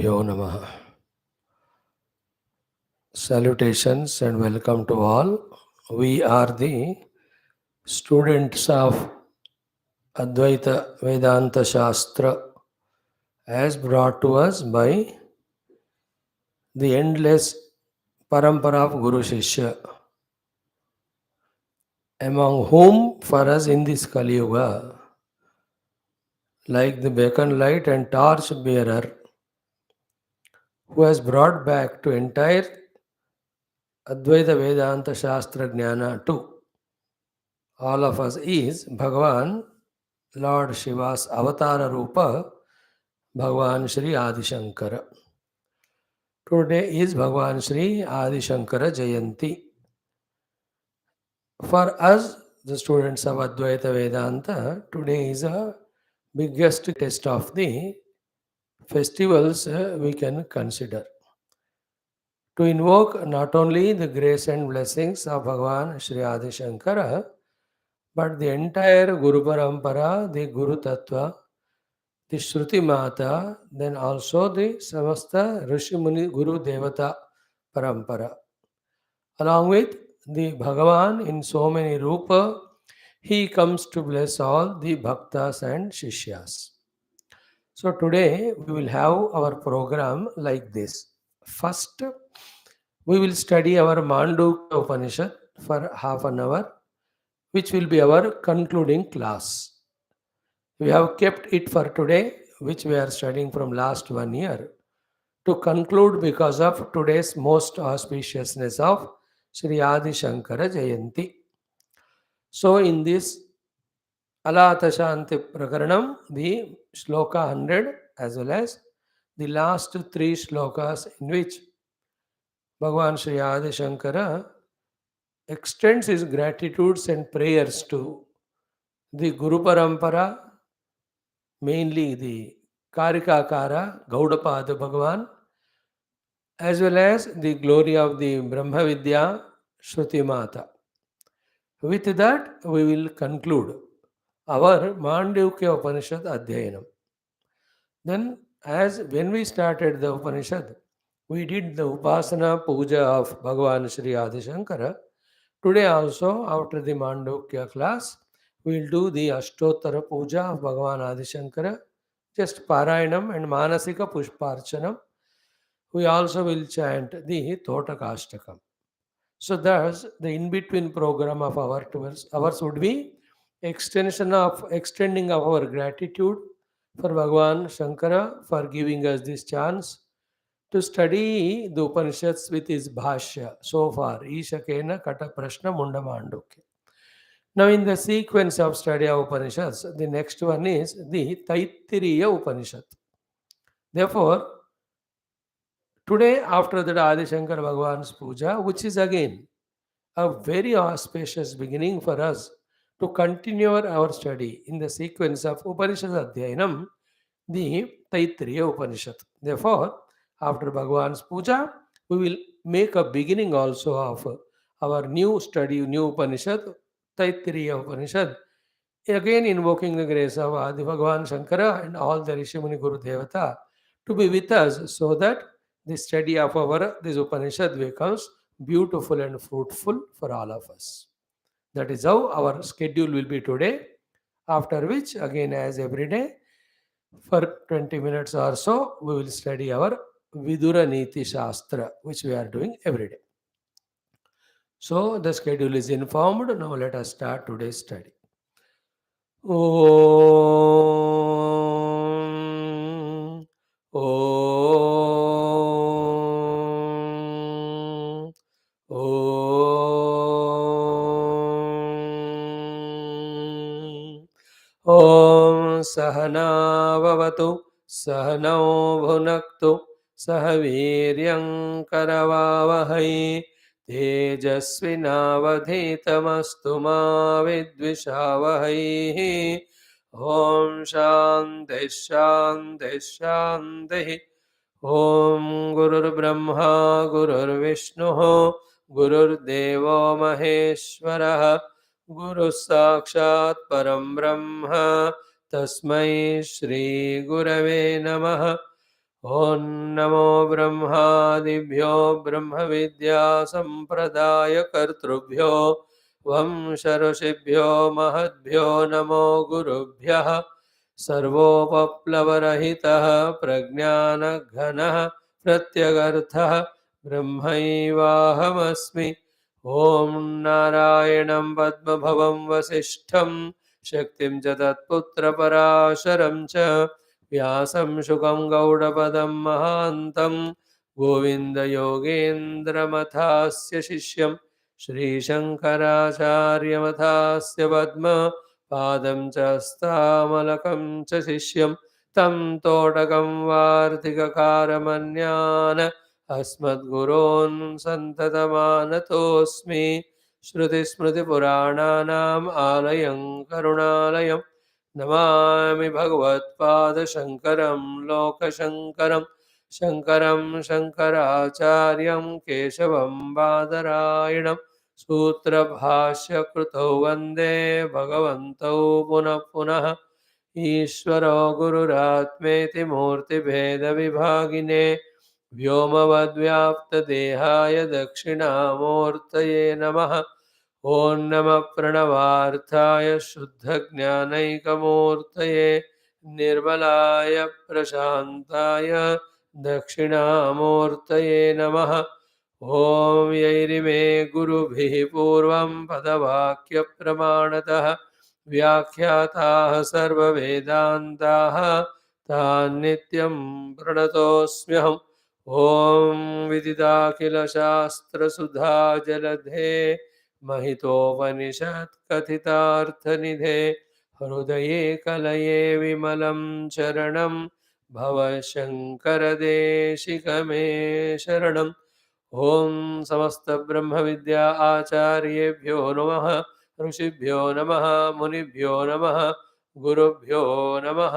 Gurubhyo Namaha. Salutations and welcome to all. We are the students of Advaita Vedanta Shastra as brought to us by the endless parampara of Guru Shishya, among whom for us in this Kali Yuga, like the beacon light and torch bearer, who has brought back to entire Advaita Vedanta Shastra Jnana to all of us is Bhagavan, Lord Shiva's Avatara Rupa, Bhagavan Sri Adi Shankara. Today is Bhagavan Sri Adi Shankara Jayanti. For us, the students of Advaita Vedanta, today is a biggest test of the festivals we can consider. To invoke not only the grace and blessings of Bhagavan Sri Adi Shankara, but the entire Guru Parampara, the Guru Tattva, the Shruti Mata, then also the Samasta Rishi Muni Guru Devata Parampara. Along with the Bhagavan in so many Rupa, he comes to bless all the Bhaktas and Shishyas. So today we will have our program like this. First, we will study our Mandukya Upanishad for half an hour, which will be our concluding class. We have kept it for today, which we are studying from last 1 year, to conclude because of today's most auspiciousness of Sri Adi Shankara Jayanti. So in this ALAATHA Shanthi Prakaranam, the Shloka 100 as well as the last 3 shlokas in which Bhagavan Sri Adi Shankara extends his gratitudes and prayers to the Guru Parampara, mainly the KARIKA GAUDAPAADA Bhagavan, as well as the glory of the Brahma Vidya Shruti Mata. With that, we will conclude our Mandukya Upanishad Adhyayanam. Then, as when we started the Upanishad, we did the Upasana Puja of Bhagavan Sri Adi Shankara. Today also, after the Mandukya class, we will do the Ashtottara Puja of Bhagavan Adi Shankara, just Parayanam and Manasika Pushparchanam. We also will chant the Totakashtakam. So thus, the in-between program of ours would be extension of extending of our gratitude for Bhagavan Shankara for giving us this chance to study the Upanishads with his Bhashya so far, Ishakena Kata Prashna Munda Mandukya. Now in the sequence of study of Upanishads, the next one is the Taittiriya Upanishad. Therefore, today after that Adi Shankara Bhagavan's Puja, which is again a very auspicious beginning for us to continue our study in the sequence of Upanishad Adhyayanam, the Taittiriya Upanishad. Therefore, after Bhagavan's Puja, we will make a beginning also of our new study, new Upanishad, Taittiriya Upanishad, again invoking the grace of Adi Bhagavan Shankara and all the Rishimuni Guru Devata to be with us so that the study of our this Upanishad becomes beautiful and fruitful for all of us. That is how our schedule will be today, after which again as every day for 20 minutes or so we will study our Vidura Niti Shastra, which we are doing every day. So the schedule is informed. Now let us start today's study. Om Om Om Om Sahana Vavatu Sahano Bhunaktu Sahaviryam Karavavahai Tejasvinavadhitamastu ma vidvishavahai. Om Shanti Shanti Shanti. Om Gurur Brahma Gurur Vishnu Gurur Devo Maheshwara Guru Sakshat Param Brahma Tasmai Shri Gurave Namaha. ॐ नमो ब्रह्मादिभ्यो ब्रह्मविद्यासम्प्रदायकर्तृभ्यो वंश ऋषिभ्यो महद्भ्यो नमो गुरुभ्यः। सर्वोपप्लवरहितः प्रज्ञानघनः प्रत्यगर्थः ब्रह्मैवाहमस्मि। ॐ नारायणं पद्मभवं वसिष्ठं शक्तिं च तत्पुत्रपराशरं च व्यासं शुकं गौडपदं महान्तं गोविन्दयोगेन्द्रमथास्य शिष्यं श्रीशङ्कराचार्यमथास्य पद्मपादं च हस्तामलकं च शिष्यं तं तोटकं वार्तिककारमन्यान् अस्मद्गुरोन् सन्ततमानतोऽस्मि। श्रुतिस्मृतिपुराणानाम् आलयं करुणालयं नमामि भगवत्पादशङ्करं लोकशङ्करं शङ्करं शङ्कराचार्यं केशवं बादरायणं सूत्रभाष्यकृतौ वन्दे भगवन्तौ पुनः पुनः। ईश्वरो गुरुरात्मेति मूर्तिभेदविभागिने व्योमवद्व्याप्तदेहाय दक्षिणामूर्तये नमः। ॐ नमः प्रणवार्थाय शुद्धज्ञानैकमूर्तये निर्मलाय प्रशान्ताय दक्षिणामूर्तये नमः। ॐ यैरिमे गुरुभिः पूर्वं पदवाक्यप्रमाणतः व्याख्याताः सर्ववेदान्ताः तान् नित्यं प्रणतोऽस्म्यहम्। ॐ विदिताखिलशास्त्रसुधाजलधे महितोपनिषत् कथितार्थनिधे हृदये कलये विमलं चरणं भव शङ्करदेशिकमे शरणम्। ॐ समस्तब्रह्मविद्या आचार्येभ्यो नमः। ऋषिभ्यो नमः। मुनिभ्यो नमः। गुरुभ्यो नमः।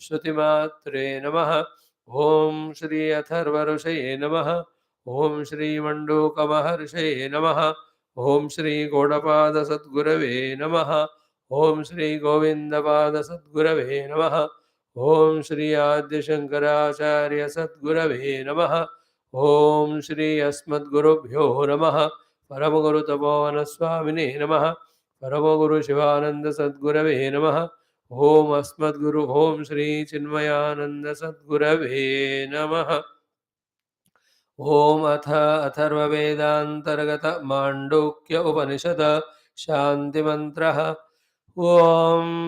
श्रुतिमात्रे नमः। ॐ श्री अथर्वऋषये नमः। ॐ श्री मण्डूकमहर्षये नमः। ॐ श्री गौडपादसद्गुरवे नमः। ॐ श्री गोविन्दपादसद्गुरवे नमः। ॐ श्री आद्यशङ्कराचार्यसद्गुरवे नमः। ॐ श्री अस्मद्गुरुभ्यो नमः। परमगुरुतपोवनस्वामिने नमः। परमगुरुशिवानन्दसद्गुरवे नमः। ॐ अस्मद्गुरु ॐ श्री चिन्मयानन्दसद्गुरवे नमः। ॐ अथ अथर्ववेदान्तर्गत माण्डूक्य उपनिषद शान्तिमन्त्रः। ॐ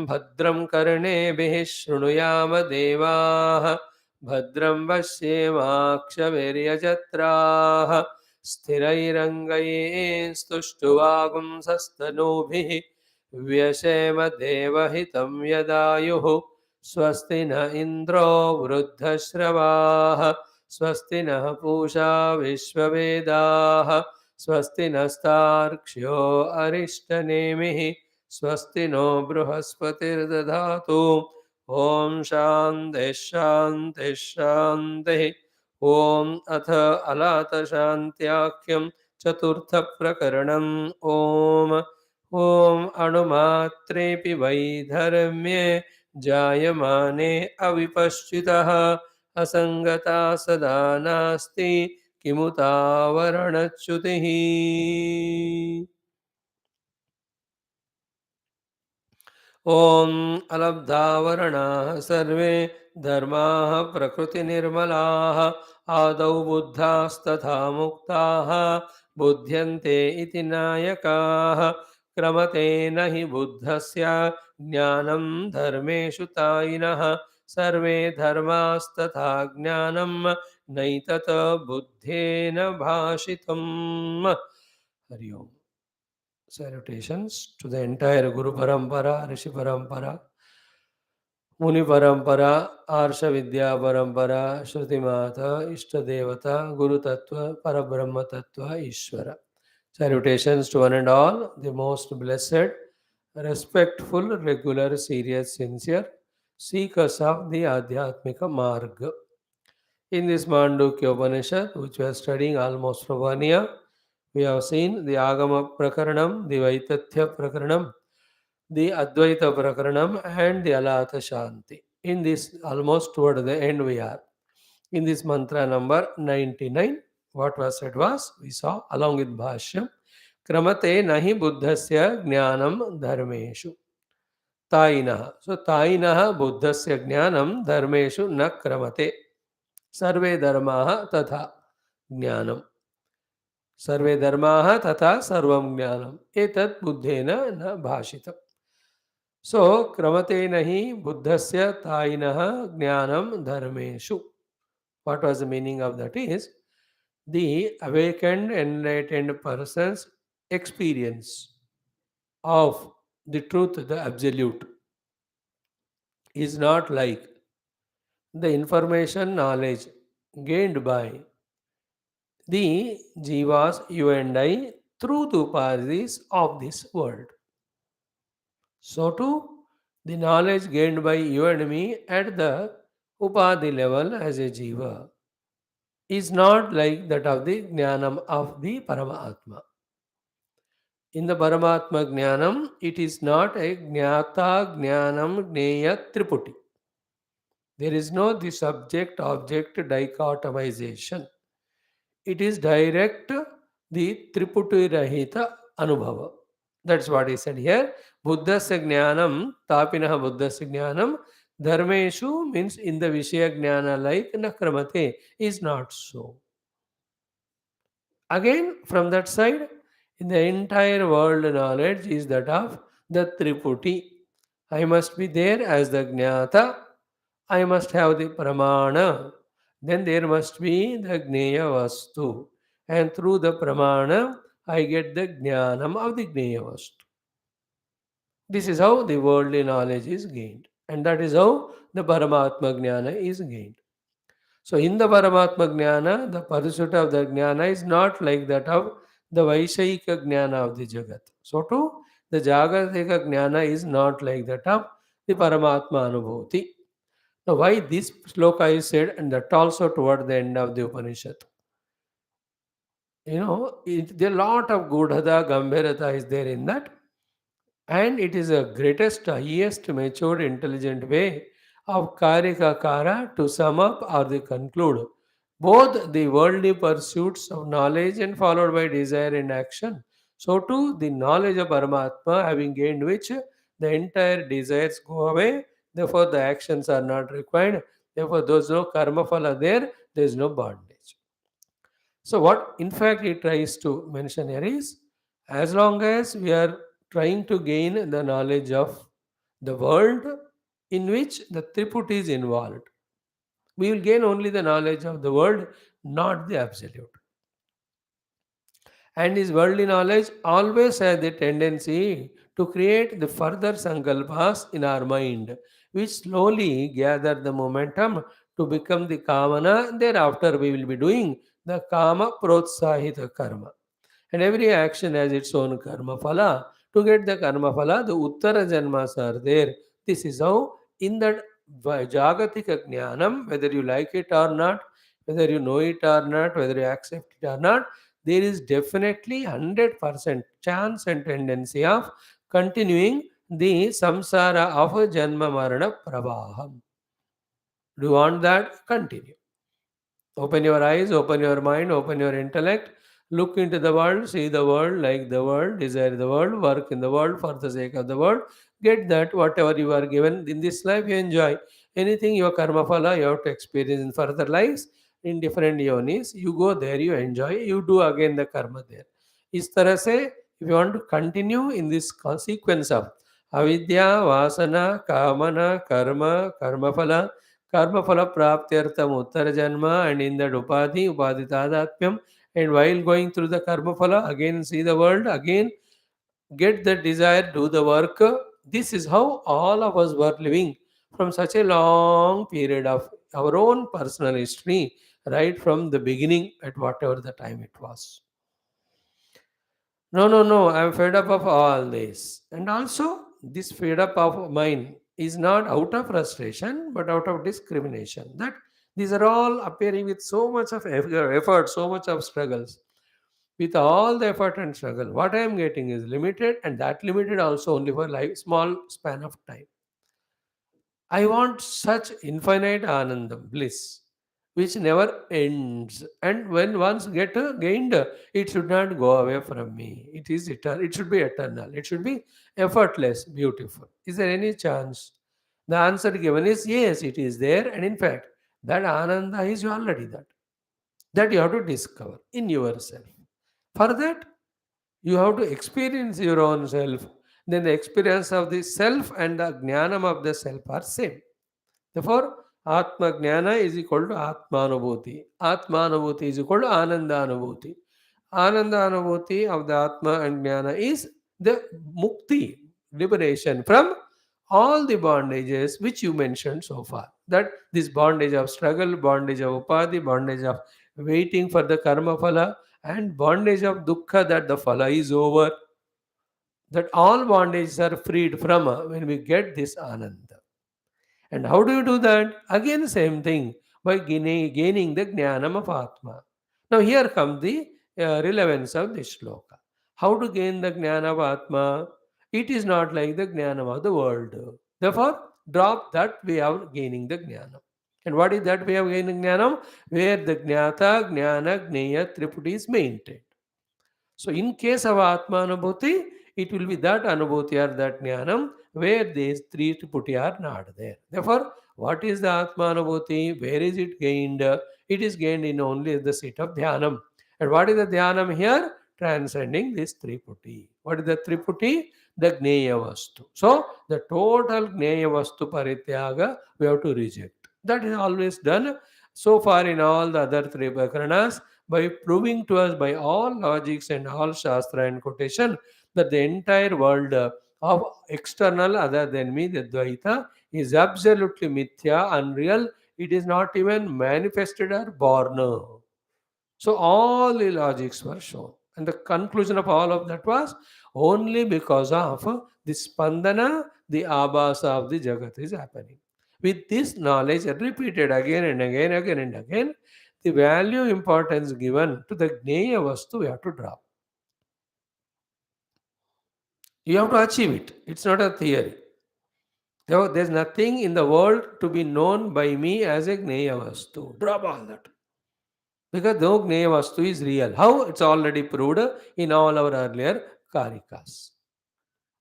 भद्रं कर्णेभिः शृणुयाम देवाः भद्रं पश्येमाक्षभिर्यजत्राः स्थिरैरङ्गैस्तुष्टुवागुंसस्तनूभिः व्यशेम देवहितं यदायुः। स्वस्ति न इन्द्रो वृद्धश्रवाः स्वस्ति नः पूषा विश्ववेदाः स्वस्ति नस्तार्क्ष्यो अरिष्टनेमिः स्वस्ति नो बृहस्पतिर्दधातु। ॐ शान्तिः शान्तिः शान्तिः। ॐ अथ अलातशान्त्याख्यं चतुर्थप्रकरणम्। ॐ अणुमात्रेऽपि वैधर्म्ये जायमाने अविपश्चितः असङ्गता सदा नास्ति किमुतावरणच्युतिः। ॐ अलब्धावरणाः सर्वे धर्माः प्रकृतिनिर्मलाः आदौ बुद्धास्तथा मुक्ताः बुध्यन्ते इति नायकाः क्रमतेन हि बुद्धस्य ज्ञानं धर्मेषु तायिनः सर्वे धर्मास्तथा ज्ञानं नैतत् बुद्धेन भाषितम्। हरि ओम्. Salutations to the entire Guru Parampara, Rishi Parampara, Muni Parampara, Arsha Vidya Parampara, Shruti Mata, Ishta Devata, Guru Tattva, Parabrahma Tattva, Ishvara. Salutations to one and all, the most blessed, respectful, regular, serious, sincere seekers of the Adhyatmika Marga. In this Mandukya Upanishad, which we are studying almost from 1 year, we have seen the Agama Prakaranam, the Vaitathya Prakaranam, the Advaita Prakaranam, and the ALAATHA Shanti. In this, almost toward the end we are. In this mantra number 99, what was said was, we saw along with Bhashyam, Kramate nahi buddhasya jnanam dharmeshu. Tainaha. So Tainaha buddhasya jnanam dharmeshu na kramate. Sarve dharmaha tatha jnanam. Sarve dharmaha tatha sarvam jnanam. Etat buddhena na bhashitam. So kramate nahi buddhasya tainaha jnanam dharmeshu. What was the meaning of that is, the awakened, enlightened person's experience of the truth, the absolute, is not like the information knowledge gained by the jivas, you and I, through the upadhis of this world. So too, the knowledge gained by you and me at the upadhi level as a jiva is not like that of the jnanam of the Paramatma. In the Paramatma Jnanam, it is not a Jnata Jnanam Jneya Triputi. There is no the subject object dichotomization. It is direct the Triputi Rahita Anubhava. That's what he said here. Buddhasya Jnanam, Tapinaha Buddhasya Jnanam, Dharmeshu means in the Vishaya Jnana like Nakramate is not so. Again, from that side, in the entire world knowledge is that of the Triputi. I must be there as the Jnata. I must have the Pramana. Then there must be the Jnaya Vastu. And through the Pramana, I get the Jnanam of the Jnaya Vastu. This is how the worldly knowledge is gained. And that is how the Paramatma Jnana is gained. So, in the Paramatma Jnana, the pursuit of the Jnana is not like that of the Vaishayika Jnana of the Jagat. So, too, the Jagatika Jnana is not like that of the Paramatma Anubhuti. Now, why this sloka is said, and that also toward the end of the Upanishad? There are a lot of Gudhada, Gambhirata is there in that. And it is a greatest, highest, matured, intelligent way of Karika Kara to sum up or to conclude both the worldly pursuits of knowledge and followed by desire and action. So too the knowledge of Paramatma, having gained which the entire desires go away, therefore the actions are not required, therefore there is no karma phala there is no bondage. So, what in fact he tries to mention here is, as long as we are trying to gain the knowledge of the world in which the triput is involved, we will gain only the knowledge of the world, not the absolute. And his worldly knowledge always has the tendency to create the further sankalpas in our mind, which slowly gather the momentum to become the kamana. Thereafter, we will be doing the kama protsahita karma. And every action has its own karma phala. To get the karma phala, the uttara janmas are there. This is how, in that jagatika jnanam, whether you like it or not, whether you know it or not, whether you accept it or not, there is definitely 100% chance and tendency of continuing the samsara of a janma marana pravaham. Do you want that? Continue. Open your eyes, open your mind, open your intellect. Look into the world, see the world, like the world, desire the world, work in the world for the sake of the world. Get that whatever you are given in this life, you enjoy. Anything your karma phala, you have to experience in further lives, in different yonis. You go there, you enjoy, you do again the karma there. इस तरह से, if you want to continue in this sequence of avidya, vasana, kamana, karma phala, karma phala praptyartham uttara janma, and in that upadhi tadatmyam, and while going through the karma phala, again see the world, again get the desire, do the work. This is how all of us were living from such a long period of our own personal history, right from the beginning at whatever the time it was. No, I'm fed up of all this. And also, this fed up of mine is not out of frustration, but out of discrimination. That these are all appearing with so much of effort, so much of struggles. With all the effort and struggle, what I am getting is limited, and that limited also only for life, small span of time. I want such infinite anandam, bliss, which never ends. And when once get gained, it should not go away from me. It is eternal. It should be eternal. It should be effortless, beautiful. Is there any chance? The answer given is yes, it is there. And in fact, that Ananda is already that. That you have to discover in yourself. For that, you have to experience your own self. Then the experience of the self and the jnanam of the self are same. Therefore, Atma Jnana is equal to Atmanubhuti. Atmanubhuti is equal to Anandanubhuti. Anandanubhuti of the Atma and Jnana is the Mukti, liberation from all the bondages which you mentioned so far. That this bondage of struggle, bondage of upadhi, bondage of waiting for the karma phala, and bondage of dukkha that the phala is over. That all bondages are freed from when we get this Ananda. And how do you do that? Again, same thing by gaining the jnanam of Atma. Now, here comes the relevance of this shloka. How to gain the jnana of Atma? It is not like the jnanam of the world. Therefore, drop that way of gaining the jnanam. And what is that way of gaining jnanam? Where the jnata, jnana, jnaya, triputi is maintained. So, in case of Atma Anubhuti, it will be that Anubhuti or that Jnanam where these three Triputi are not there. Therefore, what is the Atma Anubhuti? Where is it gained? It is gained in only the seat of Dhyanam. And what is the Dhyanam here? Transcending this Triputi. What is the Triputi? The Gneya Vastu. So, the total Gneya Vastu Parityaga we have to reject. That is always done so far in all the other three Prakaranas by proving to us by all logics and all Shastra and quotation that the entire world of external other than me, the Dvaita, is absolutely mithya, unreal. It is not even manifested or born. So all the logics were shown. And the conclusion of all of that was only because of the spandana, the abhasa of the Jagat is happening. With this knowledge repeated again and again, again and again, the value importance given to the Gneya Vastu we have to drop. You have to achieve it. It's not a theory. There's nothing in the world to be known by me as a Gneya Vastu. Drop all that. Because no Gneya Vastu is real. How? It's already proved in all our earlier Karikas.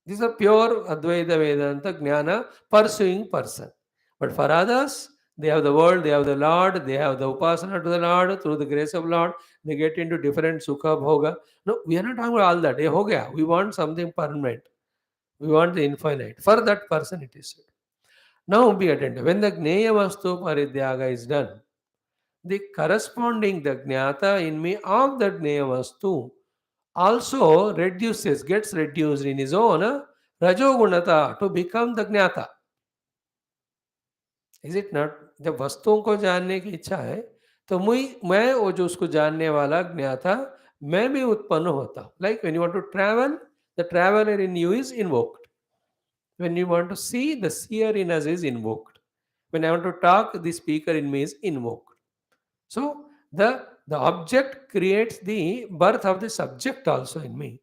These are pure Advaita Vedanta Jnana pursuing person. But for others, they have the world, they have the Lord, they have the Upasana to the Lord, through the grace of Lord, they get into different Sukha Bhoga. No, we are not talking about all that. Ho gaya. We want something permanent. We want the infinite. For that person it is said. Now be attentive. When the Gneya Vastu Paridyaga is done, the corresponding the Jnata in me of the Gneya Vastu also gets reduced in his own Rajogunata to become the Jnata. Is it not? जब वस्तुओं को जानने की इच्छा है तो मैं वो जो उसको जानने वाला ज्ञाता मैं भी उत्पन्न होता हूँ. Like when you want to travel, the traveler in you is invoked. When you want to see, the seer in us is invoked. When I want to talk, the speaker in me is invoked. So the object creates the birth of the subject also in me.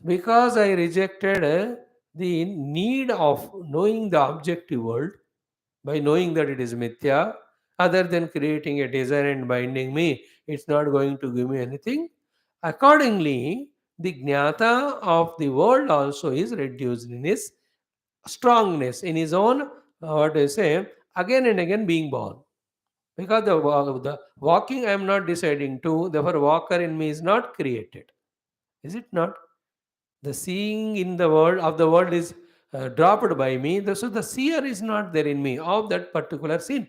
Because I rejected the need of knowing the objective world by knowing that it is mithya, other than creating a desire and binding me, it's not going to give me anything. Accordingly, the jnata of the world also is reduced in his strongness, in his own, what do you say, again and again being born. Because the walking I am not deciding to, therefore walker in me is not created. Is it not? The seeing in the world of the world is dropped by me. So the seer is not there in me of that particular sin.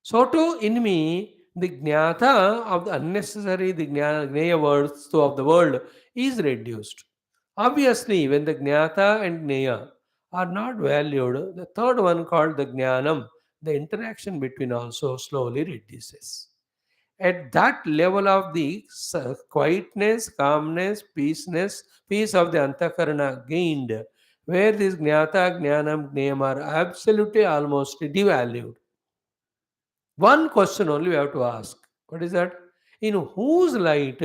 So too in me, the jnata of the unnecessary, the jnaya words of the world is reduced. Obviously, when the jnata and jnaya are not valued, the third one called the jnanam, the interaction between also slowly reduces. At that level of the quietness, calmness, peace of the antakarana gained, where this jnata, jnanam, jnayam are absolutely almost devalued. One question only we have to ask. What is that? In whose light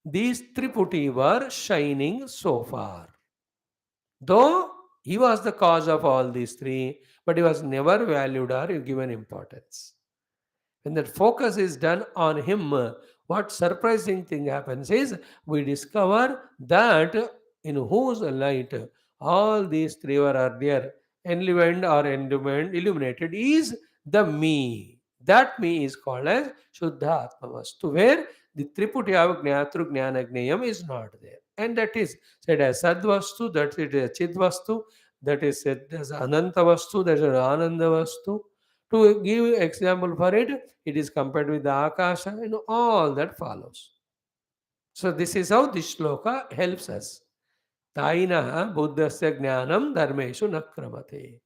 these Triputi were shining so far? Though he was the cause of all these three, but he was never valued or given importance. When that focus is done on him, what surprising thing happens is we discover that in whose light all these three were earlier enlivened or illuminated is the me. That me is called as Shuddha Atmavastu, where the Triputi of Gnatru Gnana Gnayam is not there. And that is said as Sadvastu, that it is Chidvastu, that is said as Anantavastu, that is Anandavastu. To give example for it, it is compared with the Akasha, all that follows. So this is how this shloka helps us. Tainah buddhasya jnanam dharmeshu nakramate.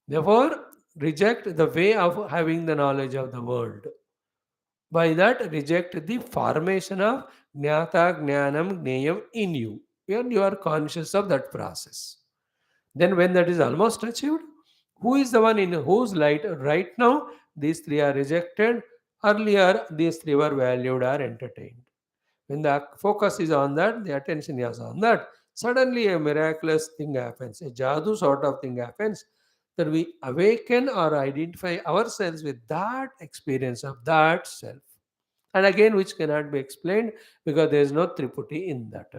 Therefore, reject the way of having the knowledge of the world. By that, reject the formation of jnata jnanam gneyam in you. And you are conscious of that process. Then when that is almost achieved, who is the one in whose light right now these three are rejected? Earlier, these three were valued or entertained. When the focus is on that, the attention is on that, suddenly a miraculous thing happens, a jadoo sort of thing happens, that we awaken or identify ourselves with that experience of that self. And again, which cannot be explained because there is no triputi in that.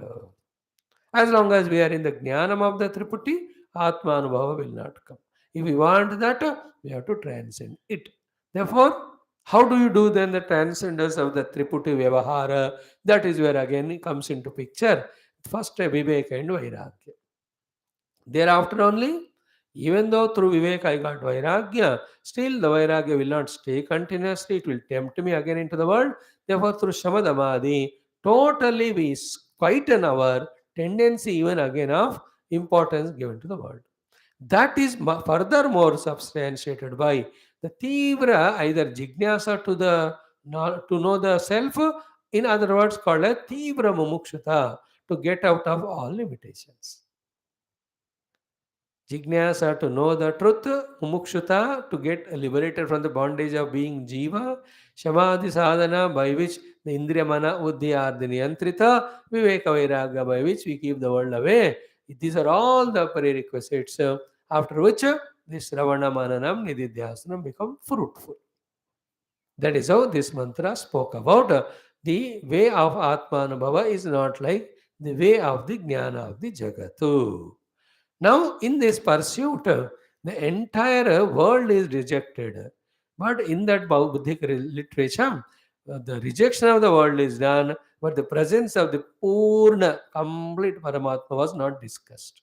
As long as we are in the jnanam of the Triputi, Atma Anubhava will not come. If we want that, we have to transcend it. Therefore, how do you do then the transcendence of the Triputi Vyavahara? That is where again it comes into picture. First, Viveka and Vairagya. Thereafter only, even though through Viveka I got Vairagya, still the Vairagya will not stay continuously. It will tempt me again into the world. Therefore, through Shamadamadi, totally we quieten our tendency even again of importance given to the world. That is furthermore substantiated by the Tivra, either Jignasa to know the self, in other words, called a Tivra Mumukshata, to get out of all limitations. Jignasa to know the truth, mumukshuta to get liberated from the bondage of being jiva, samadhi sadhana by which the indriya mana uddhi are the niyantrita, viveka vairagya by which we keep the world away. These are all the prerequisites after which this Ravana Mananam Nididhyasanam become fruitful. That is how this mantra spoke about. The way of Atma Anubhava is not like the way of the Jnana of the Jagatu. Now, in this pursuit, the entire world is rejected. But in that Buddhic literature, the rejection of the world is done, but the presence of the Purna, complete Paramatma was not discussed.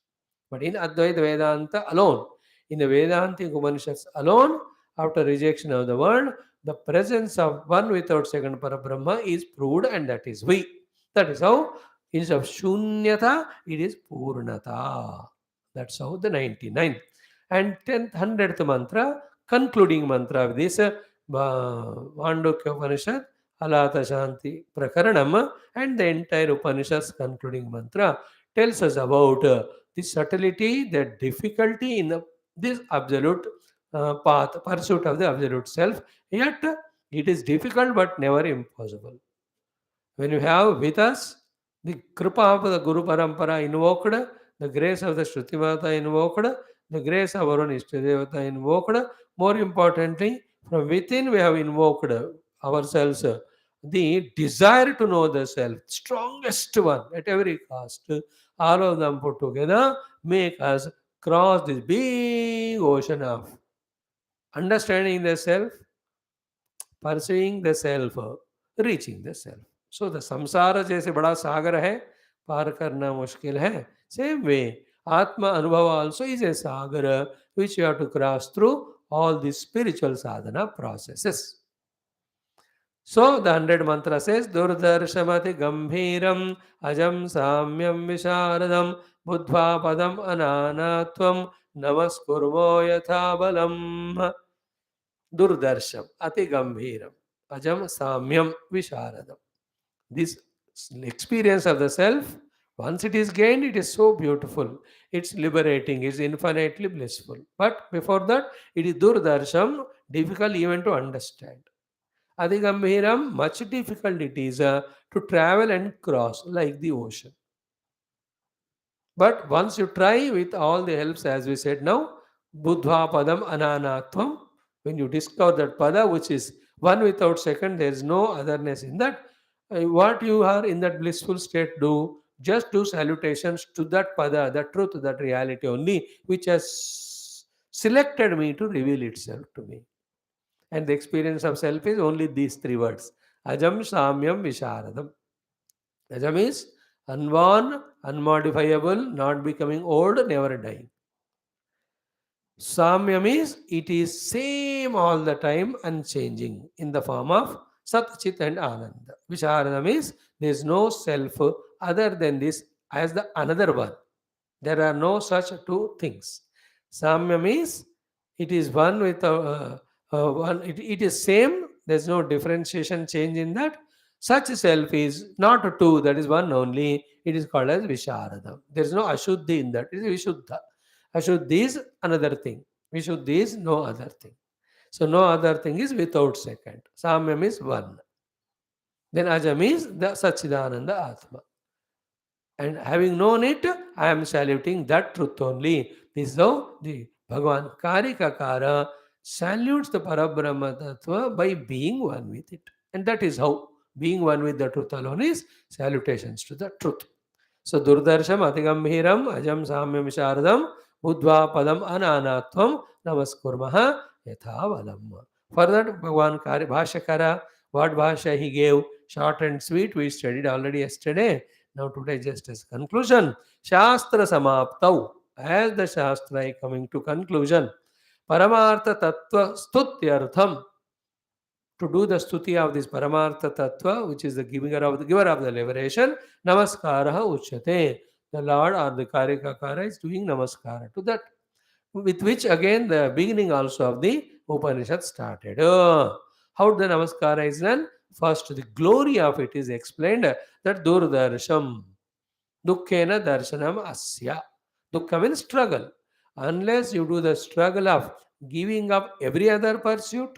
But in Advaita Vedanta alone, in the Vedantic Upanishads alone, after rejection of the world, the presence of one without second Parabrahma is proved, and that is we. That is how, instead of Shunyata, it is Purnata. That's how the 99. And 10th, 100th mantra, concluding mantra of this Mandukya Upanishad, ALAATHA Shanthi Prakaranam, and the entire Upanishad's concluding mantra tells us about the subtlety, the difficulty in this absolute path, pursuit of the absolute self. Yet it is difficult but never impossible. When you have with us the Kripa of the Guru Parampara invoked, the grace of the Shrutimata invoked, the grace of our own Ishtadevata invoked, more importantly, from within we have invoked ourselves the desire to know the self, strongest one at every cost. All of them put together make us cross this big ocean of understanding the self, pursuing the self, reaching the self. So the samsara जैसे बड़ा सागर है, पार करना मुश्किल है. Same way, Atma Anubhava also is a sagar which you have to cross through all these spiritual sadhana processes. So the 100 mantra says, Durdarshamati Gambhiram Ajam Samyam Visharadam Buddha Padam Ananatvam Namaskurvo Yathabalam. Durdarsham Ati Gambhiram Ajam Samyam Visharadam. This experience of the self, once it is gained, it is so beautiful. It's liberating, it's infinitely blissful. But before that, it is Durdarsham, difficult even to understand. Adhigambhiram, much difficult it is to travel and cross like the ocean. But once you try with all the helps, as we said now, Buddha Padam Ananatvam, When you discover that pada, which is one without second, there is no otherness in that. What you are in that blissful state do, just do salutations to that pada, that truth, that reality only, which has selected me to reveal itself to me. And the experience of self is only these three words: Ajam, Samyam, Visharadam. Ajam is unborn, unmodifiable, not becoming old, never dying. Samyam is it is same all the time, unchanging in the form of Sat, Chit and Ananda. Visharadam is there is no self other than this as the another one. There are no such two things. Samyam is it is one with one. It is same. There is no differentiation change in that. Such self is not a two. That is one only. It is called as Visharadam. There is no Ashuddhi in that. It is Vishuddha. Ashuddhi is another thing. Vishuddhi is no other thing. So no other thing is without second. Samyam is one. Then Ajam is the Satchidananda Atma. And having known it, I am saluting that truth only. This is how the Bhagavan Karika Kara salutes the Parabrahma Tattva by being one with it. And that is how being one with the truth alone is salutations to the truth. So Durdarsham Atigambhiram Ajam Samyam Sharadam Buddha Padam Ananatvam Namaskurmaha Yethavalam. For that Bhagavan Bhashakara, what Bhasha he gave, short and sweet, we studied already yesterday. Now today just as conclusion, Shastra Samaptau, as the Shastra is coming to conclusion, Paramartha Tattva Stutyartham, to do the stuti of this Paramartha Tattva, which is the giver of the liberation, Namaskara Uchate. The Lord or the Karikakara is doing Namaskara to that, with which again the beginning also of the Upanishad started. How the Namaskara is done? First, the glory of it is explained that Durdarsham, Dukkhena Darshanam Asya. Dukkha means struggle. Unless you do the struggle of giving up every other pursuit,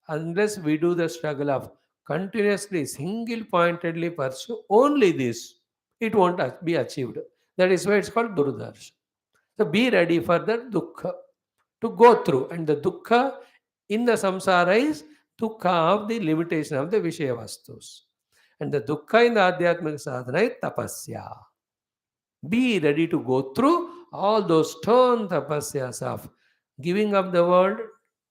unless we do the struggle of continuously, single pointedly pursue only this, it won't be achieved. That is why it's called Durdarshan. So be ready for that dukkha to go through. And the dukkha in the samsara is dukkha of the limitation of the Vishaya Vastus. And the dukkha in the Adhyatmika sadhana is tapasya. Be ready to go through all those stern tapasyas of giving up the world,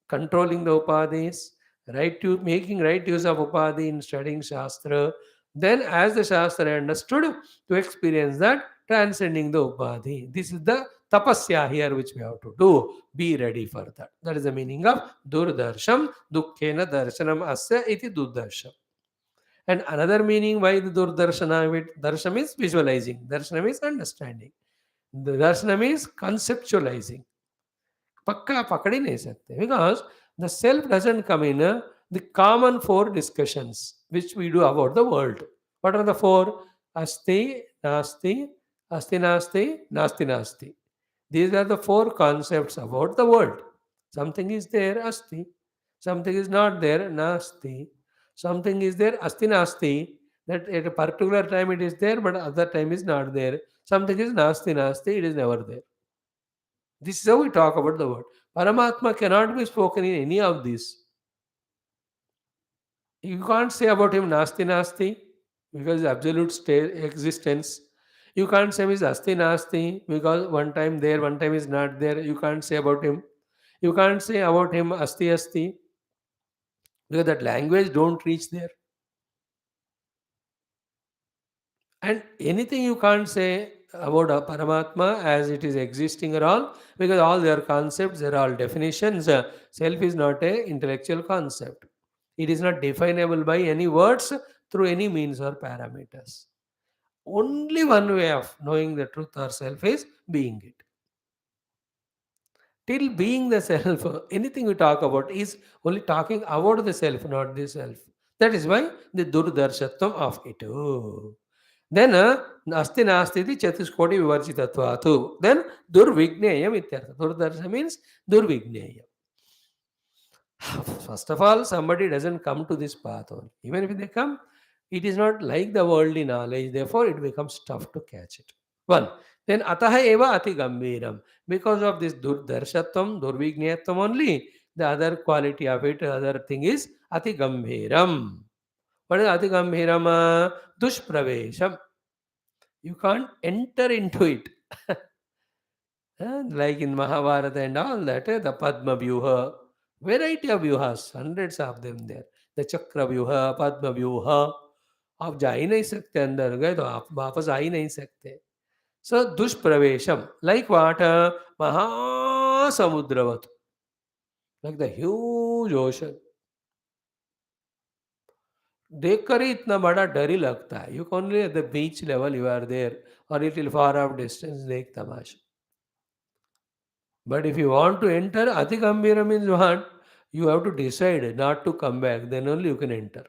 controlling the upadhis, making right use of upadhi in studying Shastra. Then, as the Shastra understood, to experience that transcending the upadhi. This is the tapasya here which we have to do. Be ready for that. That is the meaning of Durdarsham, Dukkhena Darshanam Asya iti Durdarsham. And another meaning why the Durdarshana, Darsham is visualizing, Darshanam is understanding. The Darshanam is conceptualizing. Pakka pakadi nahi sakte. Because the self doesn't come in the common four discussions which we do about the world. What are the four? Asti, Nasti, Asti Nasti, Nasti Nasti. These are the four concepts about the world. Something is there, Asti. Something is not there, Nasti. Something is there, Asti Nasti. That at a particular time it is there, but other time is not there. Something is Nasti Nasti, it is never there. This is how we talk about the word. Paramatma cannot be spoken in any of these. You can't say about him Nasti Nasti because absolute existence. You can't say him is Asti Nasti because one time there, one time is not there. You can't say about him. You can't say about him Asti Asti because that language don't reach there. And anything you can't say about a Paramatma as it is existing around because all their concepts, they are all definitions. Self is not a intellectual concept. It is not definable by any words through any means or parameters. Only one way of knowing the truth or self is being it. Till being the self, anything we talk about is only talking about the self, not the self. That is why the Durdarshatvam of it. Then Asti Nasti iti Chatuskoti Vivarjitattvatu. Then Durvigneyam ityartha. Durdarsha means Durvigneyam. First of all, somebody doesn't come to this path only. Even if they come, it is not like the worldly knowledge. Therefore, it becomes tough to catch it. One. Then Ataha Eva Ati Gambiram. Because of this Durdarshatvam, Durvigneyatvam only, The other quality of it, other thing is Ati Gambhiram. What is Ati Gambhiram? Dushpravesham. You can't enter into it. Like in Mahabharata and all that, the Padma Vyuha, variety of Vyuhas, hundreds of them there. The Chakra Vyuha, Padma Vyuha, आप जा ही नहीं सकते, अंदर गए तो आप वापस आ ही नहीं सकते. So दुष्प्रवेशम, like what? महासमुद्रवत, like the huge ocean. देखकर ही इतना बड़ा डर ही लगता है. You only at the beach level you are there, or little far off distance देख तमाशा. But if you want to enter, Ati Gambhira means what? You have to decide not to come back, then only you can enter.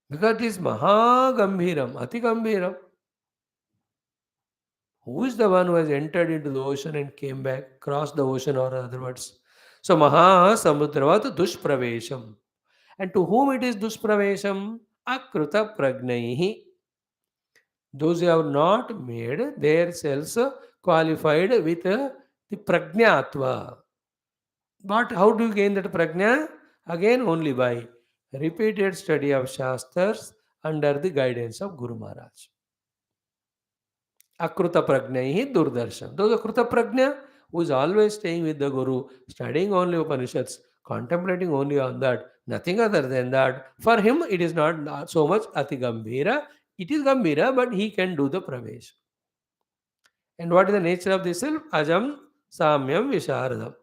Because it is Maha Gambhiram, Ati Gambhiram. Who is the one who has entered into the ocean and came back, crossed the ocean, or other words? So Maha Samudravat Dushpravesham. And to whom it is Dushpravesham? Akruta Pragnaihi. Those who have not made their selves qualified with the Prajnatva. But how do you gain that prajna? Again, only by repeated study of Shastras under the guidance of Guru Maharaj. Akruta prajna hi durdarshan. Those akruta prajna who is always staying with the Guru, studying only Upanishads, contemplating only on that, nothing other than that. For him, it is not so much Ati Gambhira. It is Gambhira, but he can do the Pravesh. And what is the nature of this self? Ajam Samyam Visharadam.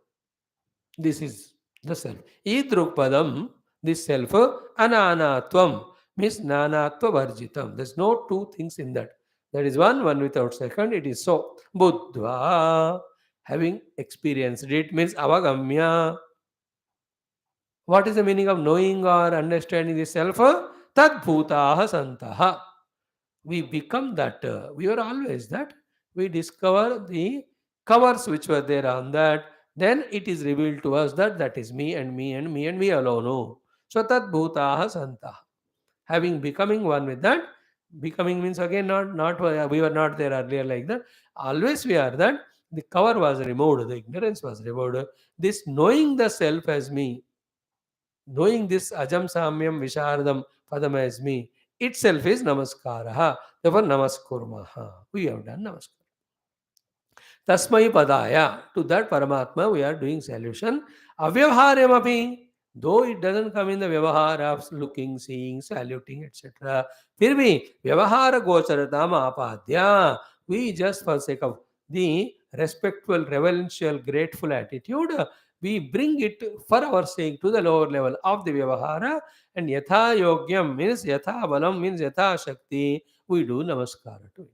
This is the self. Idrukpadam, this self, ananatvam, means nanatva varjitam. There's no two things in that. That is one without second. It is so. Buddha, having experienced it, means avagamya. What is the meaning of knowing or understanding the self? Tadbhutaha santaha. We become that. We were always that. We discover the covers which were there on that. Then it is revealed to us that that is me and me and me and me alone. Oh. So tat bhutaha santaha. Having becoming one with that, becoming means again not we were not there earlier like that. Always we are that. The cover was removed, the ignorance was removed. This knowing the self as me, knowing this ajam samyam vishardam padam as me, itself is namaskara. Therefore namaskurmaha. We have done namaskar. Tasmai padaya. To that Paramatma we are doing salutation. Avyavaharyamapi. Though it doesn't come in the vyavahara of looking, seeing, saluting, etc. फिर भी व्यवहार गोचरताम आपाद्या. We just for sake of the respectful, reverential, grateful attitude, we bring it for our sake to the lower level of the vyavahara, and yatha yogyam means yatha balam means yatha shakti. We do namaskara to it.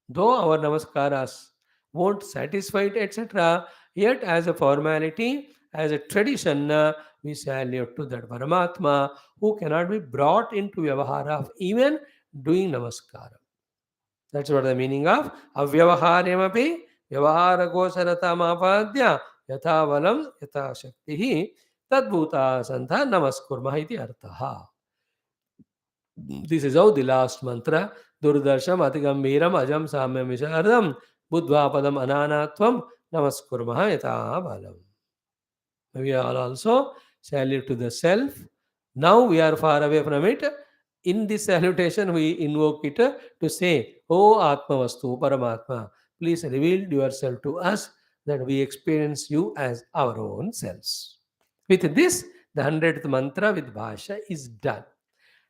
Though our namaskaras won't satisfy it, etc., yet as a formality, as a tradition, we salute to that Paramatma who cannot be brought into vyavahara of even doing namaskara. That's what the meaning of avyavaharyamapi vyavahara gosaratam yatha valam yatha shaktihi tadbhuta santha namaskurma iti arthaha. This is how the last mantra. Durdarsham Atigambiram Ajam Samyam Vishardam Buddhapadam Ananatvam Namaskurmaha Yatha Balam. We are also salute to the self. Now we are far away from it. In this salutation, we invoke it to say, O Atma Vastu Paramatma, please reveal yourself to us that we experience you as our own selves. With this, the 100th mantra with Bhasha is done.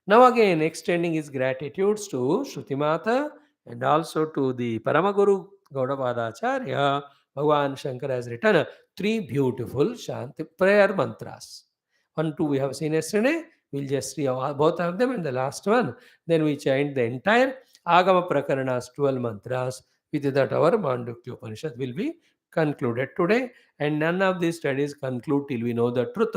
Now again, extending his gratitudes to Shrutimata and also to the Paramaguru Gaudapaada Acharya, Bhagavan Shankara has written 3 beautiful Shanti prayer mantras. 1, 2 we have seen yesterday. We'll just see both of them and the last one. Then we chant the entire Agama Prakarana's 12 mantras. With that, our Mandukya Upanishad will be concluded today. And none of these studies conclude till we know the truth.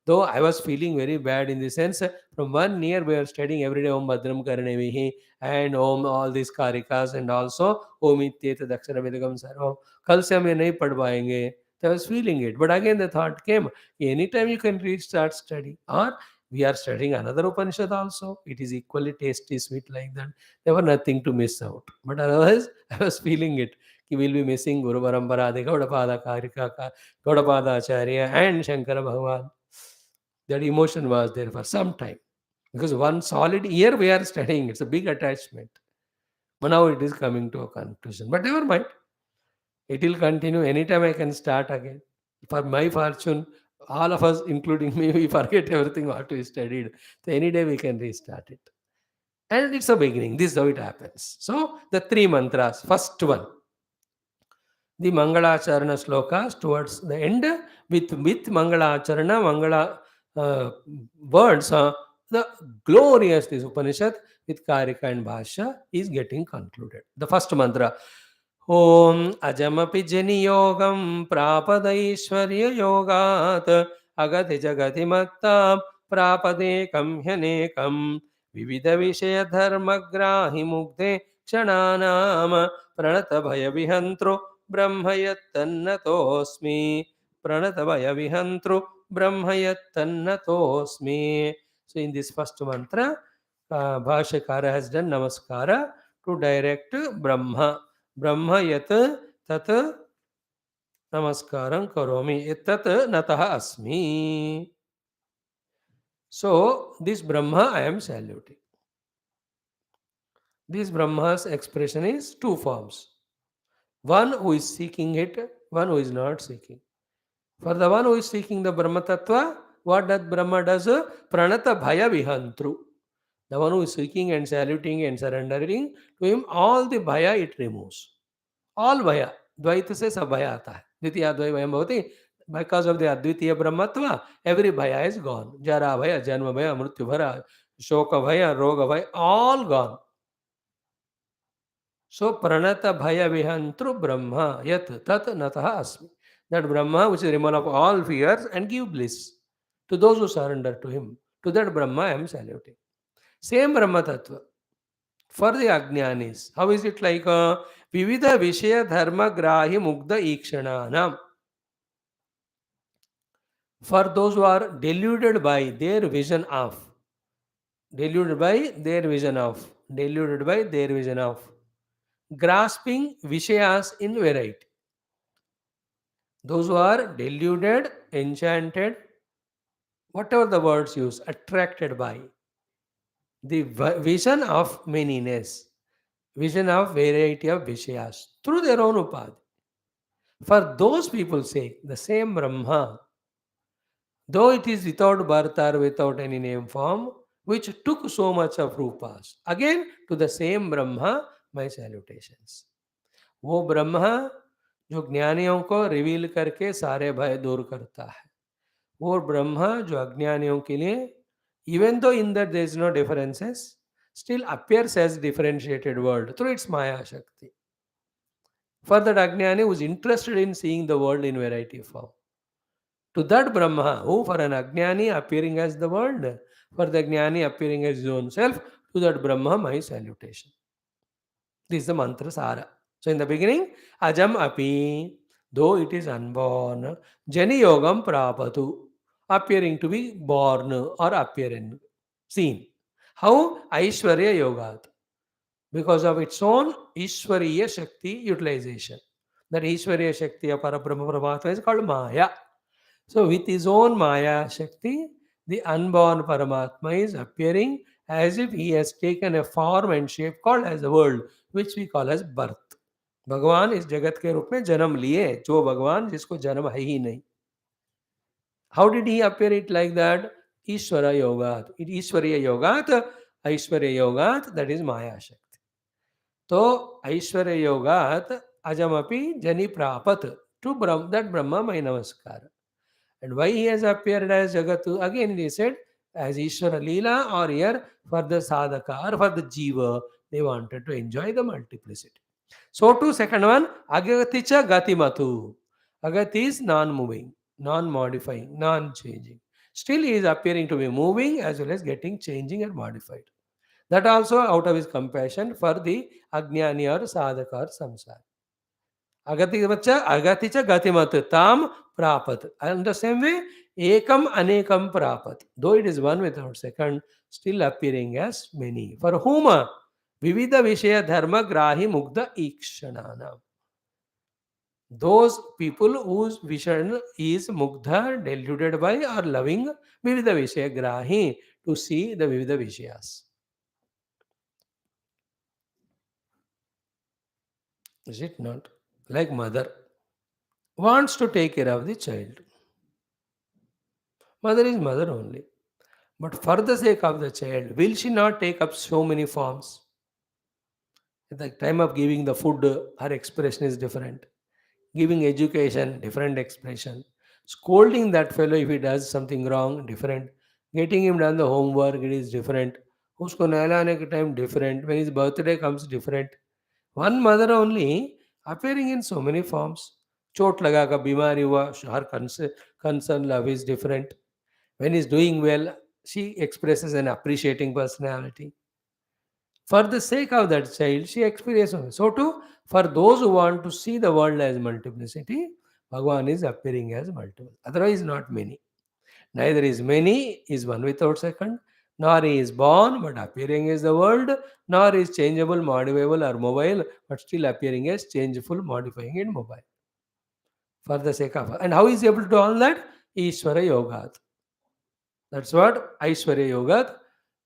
Though I was feeling very bad in the sense, from 1 year we are studying every day Om Bhadram Karanevihi and Om all these Karikas and also Om Ityeta Dakshana Vedagam Sarvam. Kal se hum ye nahi pad payenge. I was feeling it. But again the thought came, anytime you can restart study. Or we are studying another Upanishad also. It is equally tasty, sweet like that. There was nothing to miss out. But otherwise, I was feeling it. he will be missing Guru Parampara, the Gaudapada, KARIKA, Gaudapada Acharya, and Shankara Bhagavan. That emotion was there for some time. Because 1 solid year we are studying, it's a big attachment. But now it is coming to a conclusion. But never mind, it will continue. Anytime I can start again. For my fortune, all of us, including me, we forget everything what we studied. So any day we can restart it. And it's a beginning. This is how it happens. So the 3 mantras. First one, the Mangalacharana slokas towards the end with Mangalacharana, Mangala words, the glorious this Upanishad with Karika and Bhashya is getting concluded. The first mantra, Om Ajamapi Jani Yogam Prapadai Yogat Agati Jagati Mattam Prapadekam Hyanekam Vividha Vishaya Dharma Grahi Mugde Kshananam Pranata Bhaya Vihantro Brahmayatannatosmi Pranata Bhaya Vihantro Brahmayatannatosmi. So in this first mantra, Bhashyakara has done Namaskara to direct Brahma. Brahma yat tat namaskaram karomi tat natah asmi. So this Brahma I am saluting. This Brahma's expression is two forms. One who is seeking it, one who is not seeking. For the one who is seeking the Brahma Tattva, what that Brahma does? Pranata Bhaya Vihantru. The one who is seeking and saluting and surrendering to him, all the Bhaya it removes. All Bhaya. Dvaita se sab Bhaya aata hai. Dvitiya Advaya Bhayam bhavati. Because of the Advitiya Brahmatva, every Bhaya is gone. Jara Bhaya, Janma Bhaya, Mrityu Bhaya, Shoka Bhaya, Roga Bhaya, all gone. So Pranata Bhaya Vihantru Brahma Yat Tat Nataha Asmi. That Brahma which is removal of all fears and give bliss to those who surrender to him. To that Brahma I am saluting. Same Brahma Tattva for the Ajnanis. How is it like? Vividha Vishaya Dharma Grahi Mugdha Ikshananam. For those who are deluded by their vision of, deluded by their vision of, deluded by their vision of, grasping Vishayas in variety. Those who are deluded, enchanted, whatever the words use, attracted by the vision of manyness, vision of variety of Vishayas through their own upad. For those people's sake, the same Brahma, though it is without birth or without any name form, which took so much of rupas, again to the same Brahma, my salutations. वो ब्रह्मा जो ज्ञानियों को reveal करके सारे भय दूर करता है, वो ब्रह्मा जो अज्ञानियों के लिए, even though in that there is no differences, still appears as differentiated world through its Maya Shakti. For that Ajnani who is interested in seeing the world in variety form. To that Brahma, who for an Ajnani appearing as the world, for the Jnani appearing as his own self, to that Brahma my salutation. This is the mantra Sara. So in the beginning, Ajam Api, though it is unborn, Jani Yogam Prapatu, appearing to be born or appearing, seen. How? Aishwarya Yogat. Because of its own Ishwariya Shakti utilization. That Ishwariya Shakti of Parabrahma Paramatma is called Maya. So with his own Maya Shakti, the unborn Paramatma is appearing as if he has taken a form and shape called as the world, which we call as birth. भगवान इस जगत के रूप में जन्म लिए, जो भगवान जिसको जन्म है ही नहीं. How did he appear it like that? Ishvara Yogat. Ishvariya Yogat, Aishwarya Yogat, that is Maya Shakti. So Aishwarya Yogat, Ajamapi Jani Prapat, to that Brahma my Namaskara. And why he has appeared as Jagatu? Again he said, as Ishvara Leela, or here for the sadhaka or for the jiva, they wanted to enjoy the multiplicity. So to second one, Agaticha Gatimatu. Agati is non-moving, non-modifying, non-changing. Still he is appearing to be moving as well as getting changing and modified. That also out of his compassion for the Ajnani or Sadhaka or Samsara. Agaticha Gatimat Tam Prapat. And the same way, Ekam Anekam Prapat. Though it is one without second, still appearing as many. For whom? Vividha Vishaya Dharma Grahi Mugdha Ikshanana. Those people whose vision is mugdha, deluded by or loving Vivida Vishaya Grahi, to see the Vivida Vishayas. Is it not? Like mother wants to take care of the child. Mother is mother only. But for the sake of the child, will she not take up so many forms? At the time of giving the food, her expression is different. Giving education, different expression. Scolding that fellow if he does something wrong, different. Getting him done the homework, it is different. Usko नहलाने के time different. When his birthday comes, different. One mother only appearing in so many forms. चोट लगा का बीमारी हुआ, her concern love is different. When he's doing well, she expresses an appreciating personality. For the sake of that child, she experiences. So too, for those who want to see the world as multiplicity, Bhagavan is appearing as multiple. Otherwise, not many. Neither is many, is one without second, nor he is born, but appearing as the world, nor is changeable, modifiable, or mobile, but still appearing as changeful, modifying, and mobile. For the sake of. And how is he able to do all that? Ishvara Yogat. That's what Aishwarya Yogat,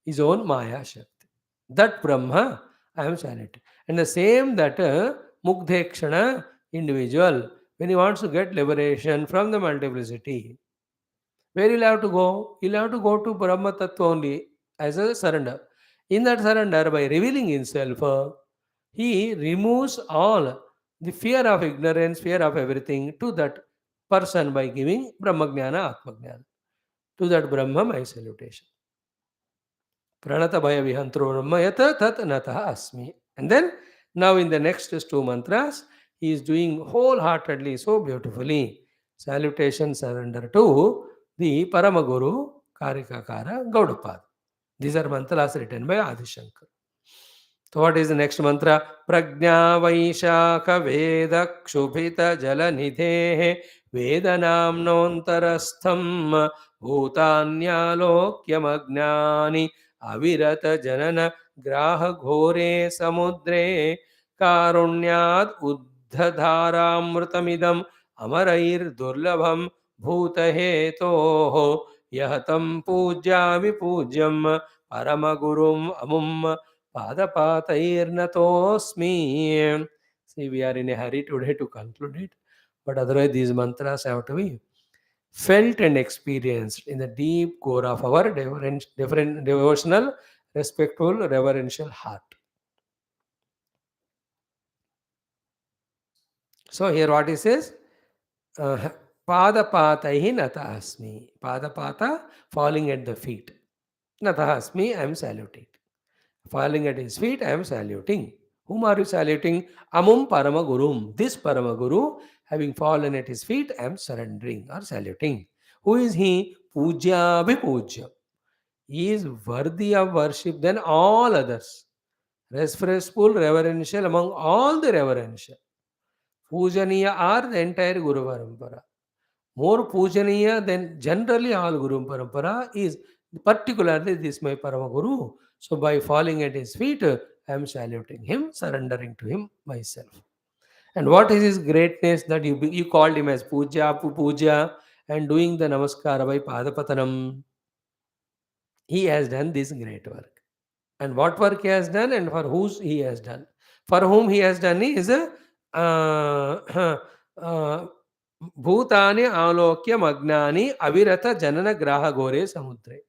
his own Maya Shakti. That Brahma, I am sanity. And the same that Mugdhekshana individual, when he wants to get liberation from the multiplicity, where he'll have to go? He'll have to go to Brahma Tattva only as a surrender. In that surrender, by revealing himself, he removes all the fear of ignorance, fear of everything to that person by giving Brahmagnana, Atmagnana. To that Brahma, my salutation. Pranata Bhaya Vihantro Brahmayata Tat Nataha Asmi. And then, now in the next two mantras, he is doing wholeheartedly, so beautifully, salutation, surrender to the Paramaguru, KARIKA Gaudapada. These are mantras written by Adi Shankar. So what is the next mantra? Prajna Vaishaka Veda Kshubhita Jalanidhe Vedanamnontarastham Bhutanyalokyamagnani Avirata Janana Graha Ghore Samudre Karunyad Uddhadharamrutamidam Amarair Durlabham Bhutahetoho Yahatam Puja Vipujyam Paramagurum Amum Padapatairnatosmi. See, we are in a hurry today to conclude it, but otherwise, these mantras have to be felt and experienced in the deep core of our different devotional, respectful, reverential heart. So, here what he says, Padapataihi nata asmi. Padapata, falling at the feet. Nata asmi, I am saluting. Falling at his feet, I am saluting. Whom are you saluting? Amum Paramagurum. This Paramaguru, having fallen at his feet, I am surrendering or saluting. Who is he? Puja Vipujya. He is worthy of worship than all others. Respectful, reverential among all the reverential. Pujaniya are the entire Guru Parampara. More Pujaniya than generally all Guru Parampara is particularly this my Paramaguru. So by falling at his feet, I am saluting him, surrendering to him myself. And what is his greatness that you called him as Puja, and doing the Namaskara by Padapatanam? He has done this great work. And what work he has done and for whose he has done. For whom he has done is Bhutani Alokya Magnani Avirata Janana Graha Gore Samudre.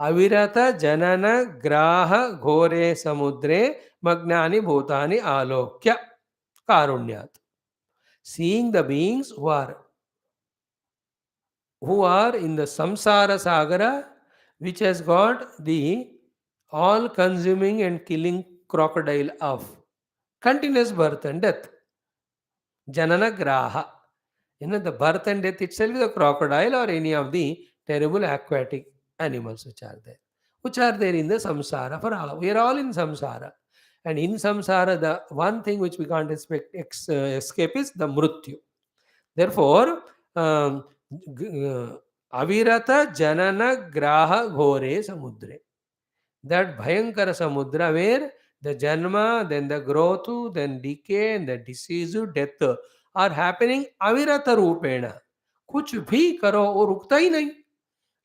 Avirata Janana Graha Gore Samudre Magnani Bhutani Alokya Karunyat. Seeing the beings who are in the samsara sagara, which has got the all consuming and killing crocodile of continuous birth and death. Janana graha. The birth and death itself is a crocodile or any of the terrible aquatic animals which are there. Which are there in the samsara for all. We are all in samsara. And in samsara, the one thing which we can't escape is the mrityu. Therefore, avirata janana graha ghore samudre. That bhayankara samudra where the janma, then the growth, then decay, and the disease, death are happening avirata rupena. कुछ भी करो वो रुकता ही नहीं.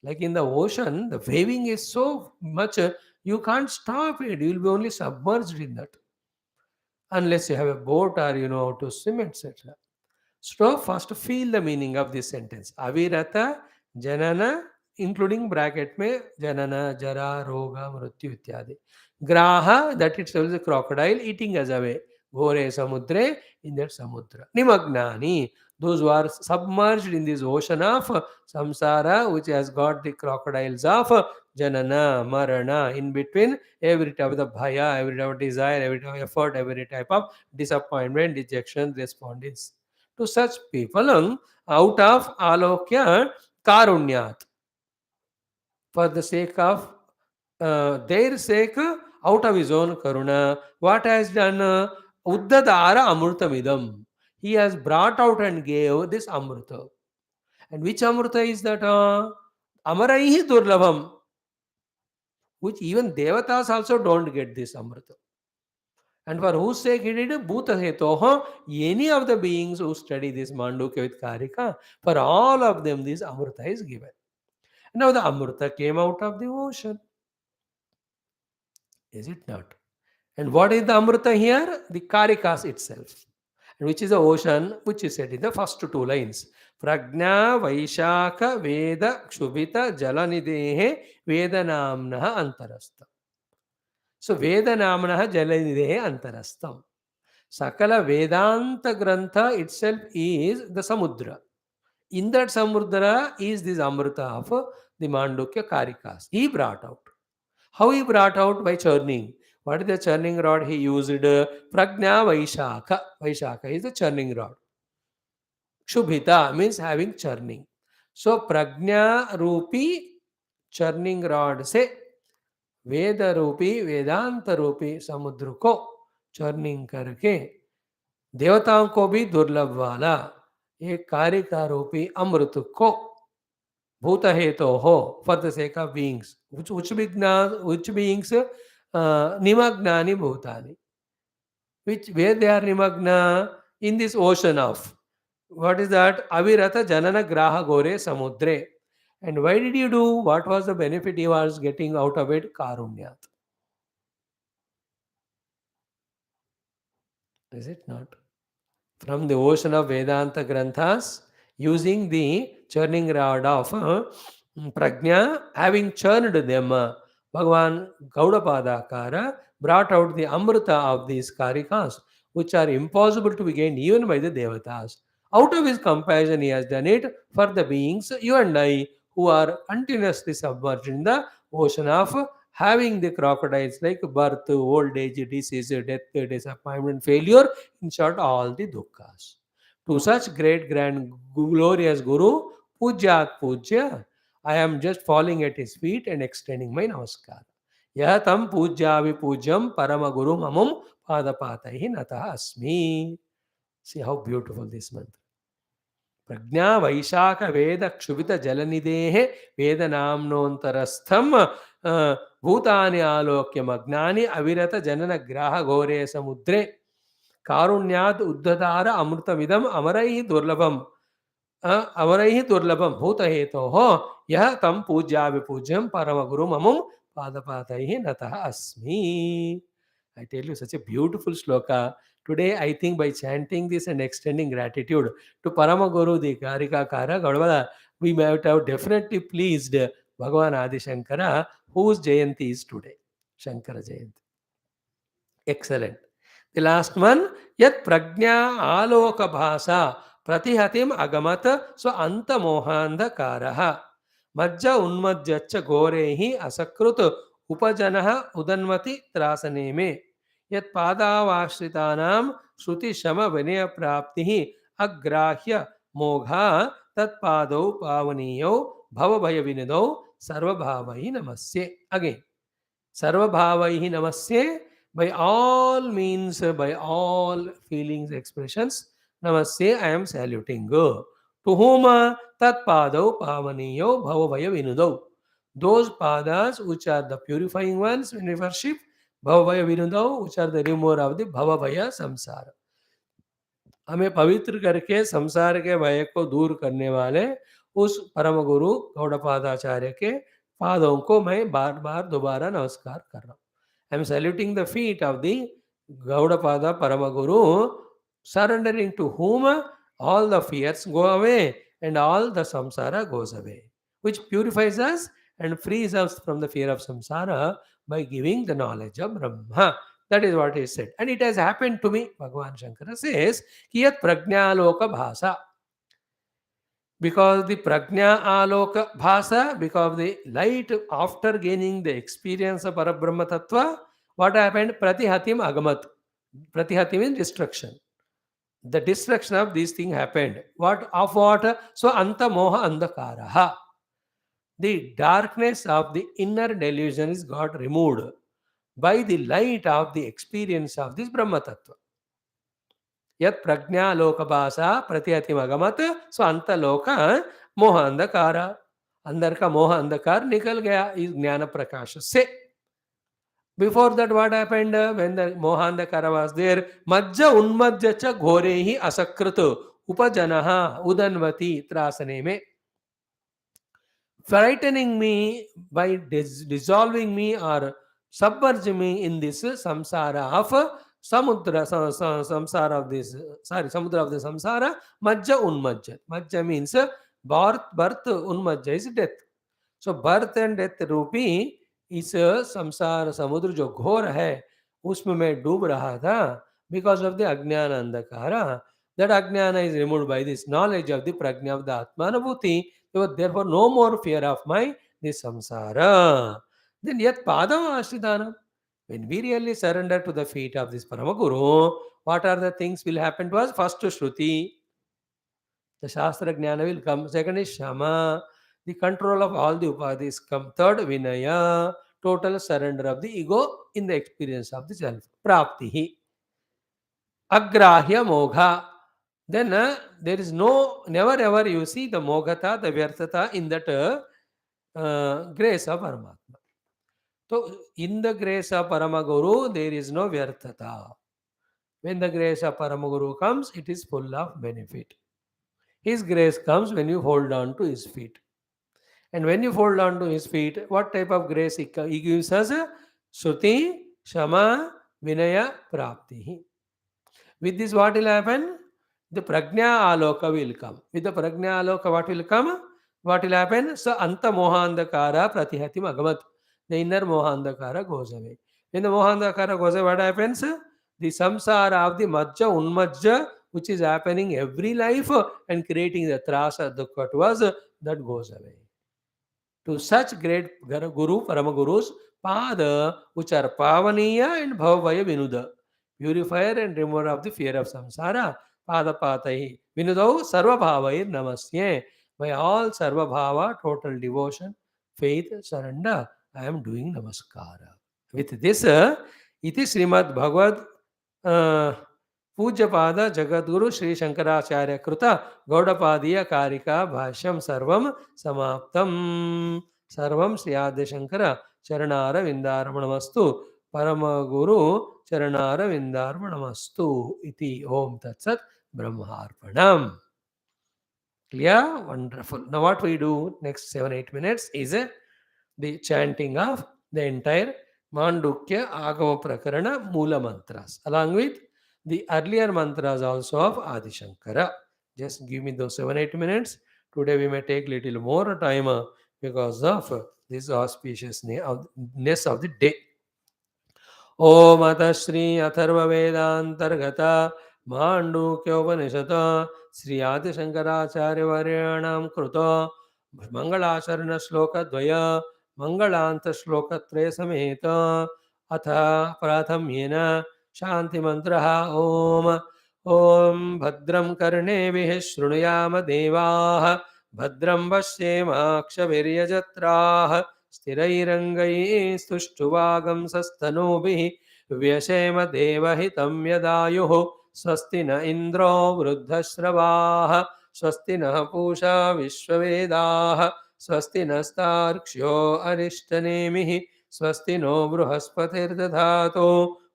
Like in the ocean, the waving is so much, you can't stop it. You will be only submerged in that. Unless you have a boat or you know how to swim, etc. So first feel the meaning of this sentence. Avirata janana, including bracket में janana, jara, roga, mrityu इत्यादि. Graha, that itself is a crocodile eating us away. Ghore samudre, in that samudra. Nimagnani, those who are submerged in this ocean of samsara, which has got the crocodiles of janana, marana, in between every type of the bhaya, every type of desire, every type of effort, every type of disappointment, dejection, despondence. To such people, out of alokya karunyat, for the sake of their sake, out of his own karuna, what has done? Uddadara amrutamidam. He has brought out and gave this amruta. And which amruta is that? Amaraihi durlabham, which even devatas also don't get this amruta. And for whose sake he did it? Bhuta hetoha, any of the beings who study this Mandukya with Karika, for all of them this Amrita is given. Now the Amrita came out of the ocean. Is it not? And what is the Amrita here? The Karikas itself. And which is the ocean, which is said in the first two lines. Prajna Vaishaka Veda Kshubhita Jalanidehe Vedanamnaha Antarastha. So Vedanamnaha Jalanidehe Antarastham. Sakala Vedanta Grantha itself is the Samudra. In that Samudra is this Amrita of the Mandukya Karikas. He brought out. How he brought out? By churning. What is the churning rod he used? Prajna Vaishaka. Vaishaka is the churning rod. Shubhita means having churning. So Prajna Rupi churning rod se Veda Rupi Vedanta Rupi Samudra ko churning करके देवताओं को भी दुर्लभ वाला एक कारिका रूपी अमृत को भूत हेतु हो for the sake of beings which beings nimagnaani bhutani, which where they are nimagna in this ocean of what is that avirata janana graha gore samudre. And why did you do? What was the benefit he was getting out of it? Karunyat. Is it not? From the ocean of Vedanta Granthas, using the churning rod of Prajna, having churned them, Bhagavan Gaudapaada KAARA brought out the Amrita of these Karikas, which are impossible to be gained even by the Devatas. Out of his compassion, he has done it for the beings, you and I, who are continuously submerged in the ocean of having the crocodiles like birth, old age, disease, death, disappointment, failure, in short, all the dukkha's. To such great, grand, glorious Guru, Pujat Pujya, I am just falling at his feet and extending my namaskar. Yah tam pujya vipujyam parama guru mamam padapataihi natah asmi. See how beautiful this mantra. प्रज्ञा वैशाख वेद क्षुभित जलनिधे वेदनाम्नोन्तरस्थम भूतानि आलोक्य मग्नानि अविरत जनन ग्राह घोरे समुद्रे कारुण्याद उद्धतार अमृतमिदम अमरैः दुर्लभम भूतहेतोः यः तं पूज्या विपूज्यं परम गुरु ममं पादपातैः नतः अस्मि. I tell you, such a beautiful sloka. Today, I think by chanting this and extending gratitude to Paramaguru, the Karika Kara Gaudapaaada, we might have definitely pleased Bhagavan Adi Shankara, whose Jayanthi is today. Shankara Jayanthi. Excellent. The last one, Yat Prajna Aloka Bhasa Pratihatim Agamat So Anta Mohandakaraha Majja Unmadjacha Gorehi Asakrut Upajanaha Udanmati Trasaneme Yat Padavashritanam Shruti Shama Vinaya Praptihi Agrahya Mogha Tat Padau Pavaniyo Bhavabhaya Vinado Sarva Bhavahi Namasye. Again, Sarva Bhavahi Namasye. By all means, by all feelings, expressions, Namaste, I am saluting. To whom tat padau pavaniyo bhavavaya vinudau. Those padas which are the purifying ones when we worship, bhavavaya vinudau, which are the remover of the bhavavaya samsara. हमें पवित्र करके संसार के भय को दूर करने वाले उस परम गुरु गौड़पादाचार्य के पादों को मैं बार बार दोबारा नमस्कार कर रहा हूँ. I am saluting the feet of the Gaudapada परम गुरु, surrendering to whom all the fears go away and all the samsara goes away, which purifies us and frees us from the fear of samsara by giving the knowledge of Brahma. That is what is said. And it has happened to me. Bhagavan Shankara says, Kiyat prajna aloka bhasa. Because the prajna aloka bhasa, because the light after gaining the experience of Parabrahma Tattva, what happened? Pratihatim agamat. Pratihati means destruction. The destruction of these things happened. What of what? So anta moha andakaraha. The darkness of the inner delusion is got removed by the light of the experience of this Brahma Tattva. Yat prajna loka bhasa pratyati magamat, so anta loka moha andakara. अंदर का मोह अंधकार निकल गया इस ज्ञान प्रकाश से. Before that, what happened? When the Mohandakara was there, Majja Unmajja cha Ghorehi Asakratu Upajanaha Udanvati Trasane me. Frightening me by dissolving me or submerging me in this samsara of samudra, samsara of this, samudra of the samsara, Majja Unmajja. Majja means birth, Unmajja is death. So birth and death रूपी इस संसार समुद्र जो घोर है उसमें मैं डूब रहा था because of the अज्ञान अंधकार. That ajnana is removed by this knowledge of the prajna of the atmanabhuti. Therefore no more fear of my this samsara. Then yet padam ashridanam. When we really surrender to the feet of this Paramaguru, what are the things will happen to us? First Shruti, the Shastra Jnana will come. Second is Shama, the control of all the upadhis come. Third, Vinaya, total surrender of the ego in the experience of the self. Praptihi. Agrahya Mogha. Then there is never ever you see the Moghata, the Vyarthata in that grace of Paramatma. So in the grace of Paramaguru, there is no Vyarthata. When the grace of Paramaguru comes, it is full of benefit. His grace comes when you hold on to his feet. And when you hold on to his feet, what type of grace he gives us? Shruti, Shama, Vinaya, Prapti. With this, what will happen? The Prajna Aloka will come. With the Prajna Aloka, what will come? What will happen? So, Anta Mohandakara Pratihati Magamat. The inner Mohandakara goes away. When the Mohandakara goes away, what happens? The samsara of the Majja Unmajja, which is happening every life and creating the Trasa Dukkha to us, that goes away. To such great Guru, Paramagurus, Pada, which are Pavaniya and Bhavaya Vinuda, purifier and remover of the fear of samsara, Pada Patai, Vinudau, Sarva Bhavai Namasye. By all Sarva Bhava, total devotion, faith, surrender, I am doing Namaskara. With this, iti Srimad Bhagavad पूज्यपाद जगद्गुरु श्री शंकराचार्य कृत गौडपादीय कारिका भाष्यम सर्वम समाप्तम. सर्वम श्री आद्य शंकर चरणारविंदार्पणमस्तु. परम गुरु चरणारविंदार्पणमस्तु इति. ओम तत्सत. ब्रह्मार्पणम. Clear? Wonderful. Now what we do next 7-8 minutes is the chanting of the entire Mandukya Agama Prakarana Mula mantras along with the earlier mantras also of Adi Shankara. Just give me those 7-8 minutes. Today we may take little more time because of this auspiciousness of the day. Om Atashri Atharva Vedantargata Mandukyopanishata Sri Adi Shankaracharya Varyanam Kruta Mangalasharana Shloka Dvaya Mangalanta Shloka Tre Samhita Atha Prathamyena Shanti Mantraha Om. Om Bhadram Karnevih Shrunuyama Devaah Bhadram Vashyemakshaviryajatraah स्थिरैरङ्गैः स्तुष्टुवागं सस्तनूभिः व्यशेम देवहितं यदायुः. स्वस्ति न इन्द्रो वृद्धश्रवाः स्वस्ति नः पूषा विश्ववेदाः स्वस्ति नस्तार्क्ष्यो अरिष्टनेमिः स्वस्ति no बृहस्पतिर्दधातु.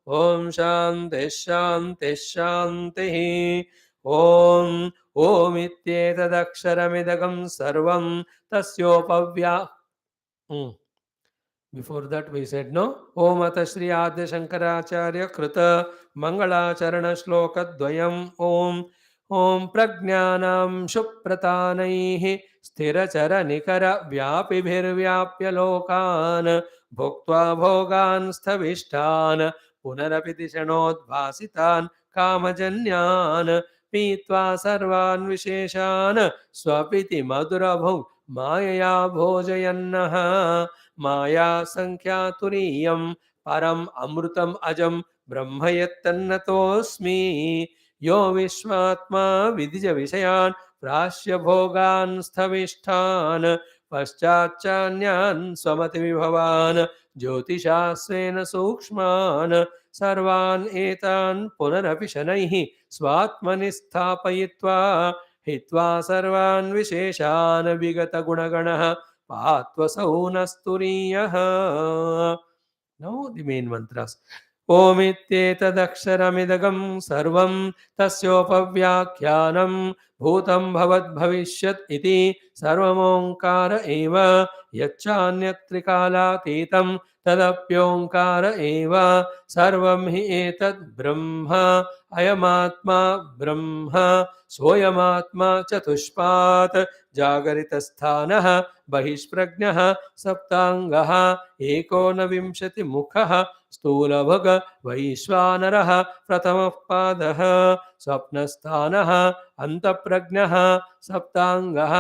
ॐ शान्तिः शान्तिः शान्तिः. ॐ ओमित्येतदक्षरमिदगं सर्वं तस्योपव्या Before that we said no. Om Ata Shri Adi Shankaracharya Krita Mangalacharana Shloka Dvayam Om Om Prajnanam Shupratanaihi Sthirachara Nikara Vyapibhirvyapya Lokan Bhoktva Bhogan Sthavishtan Punarapidishanodvasitan Kamajanyan Pitva Sarvan Visheshan Swapiti Madurabhu Maya Bhojayannaha माया संख्यातुरीयं परम अमृतम अजम ब्रह्म यत्तन्नतोऽस्मि यो विश्वात्मा विदिज विषयान् प्राश्य भोगान् स्थविष्ठान् पश्चाच्चान्यान् स्वमति विभवान् ज्योतिषास्वेन सूक्ष्मान् सर्वान् एतान् पुनरपि शनैः स्वात्मनि स्थापयित्वा हित्वा सर्वान् विशेषान् विगत गुणगणः पात्वसौनस्तुरीयः. Now the main mantras. ओमित्येतदक्षरमिदगं सर्वं तस्योपव्याख्यानं भूतं भवद्भविष्यत् इति सर्वमोङ्कार एव यच्चान्यत्रिकालातीतं तदप्योङ्कार एव सर्वं हि एतद् ब्रह्म अयमात्मा ब्रह्म सोऽयमात्मा चतुष्पात् जागरितस्थानः बहिष्प्रज्ञः सप्ताङ्गः एकोनविंशतिमुखः स्थूलभग वैश्वानरः प्रथमः पादः स्वप्नस्थानः अन्तःप्रज्ञः सप्ताङ्गः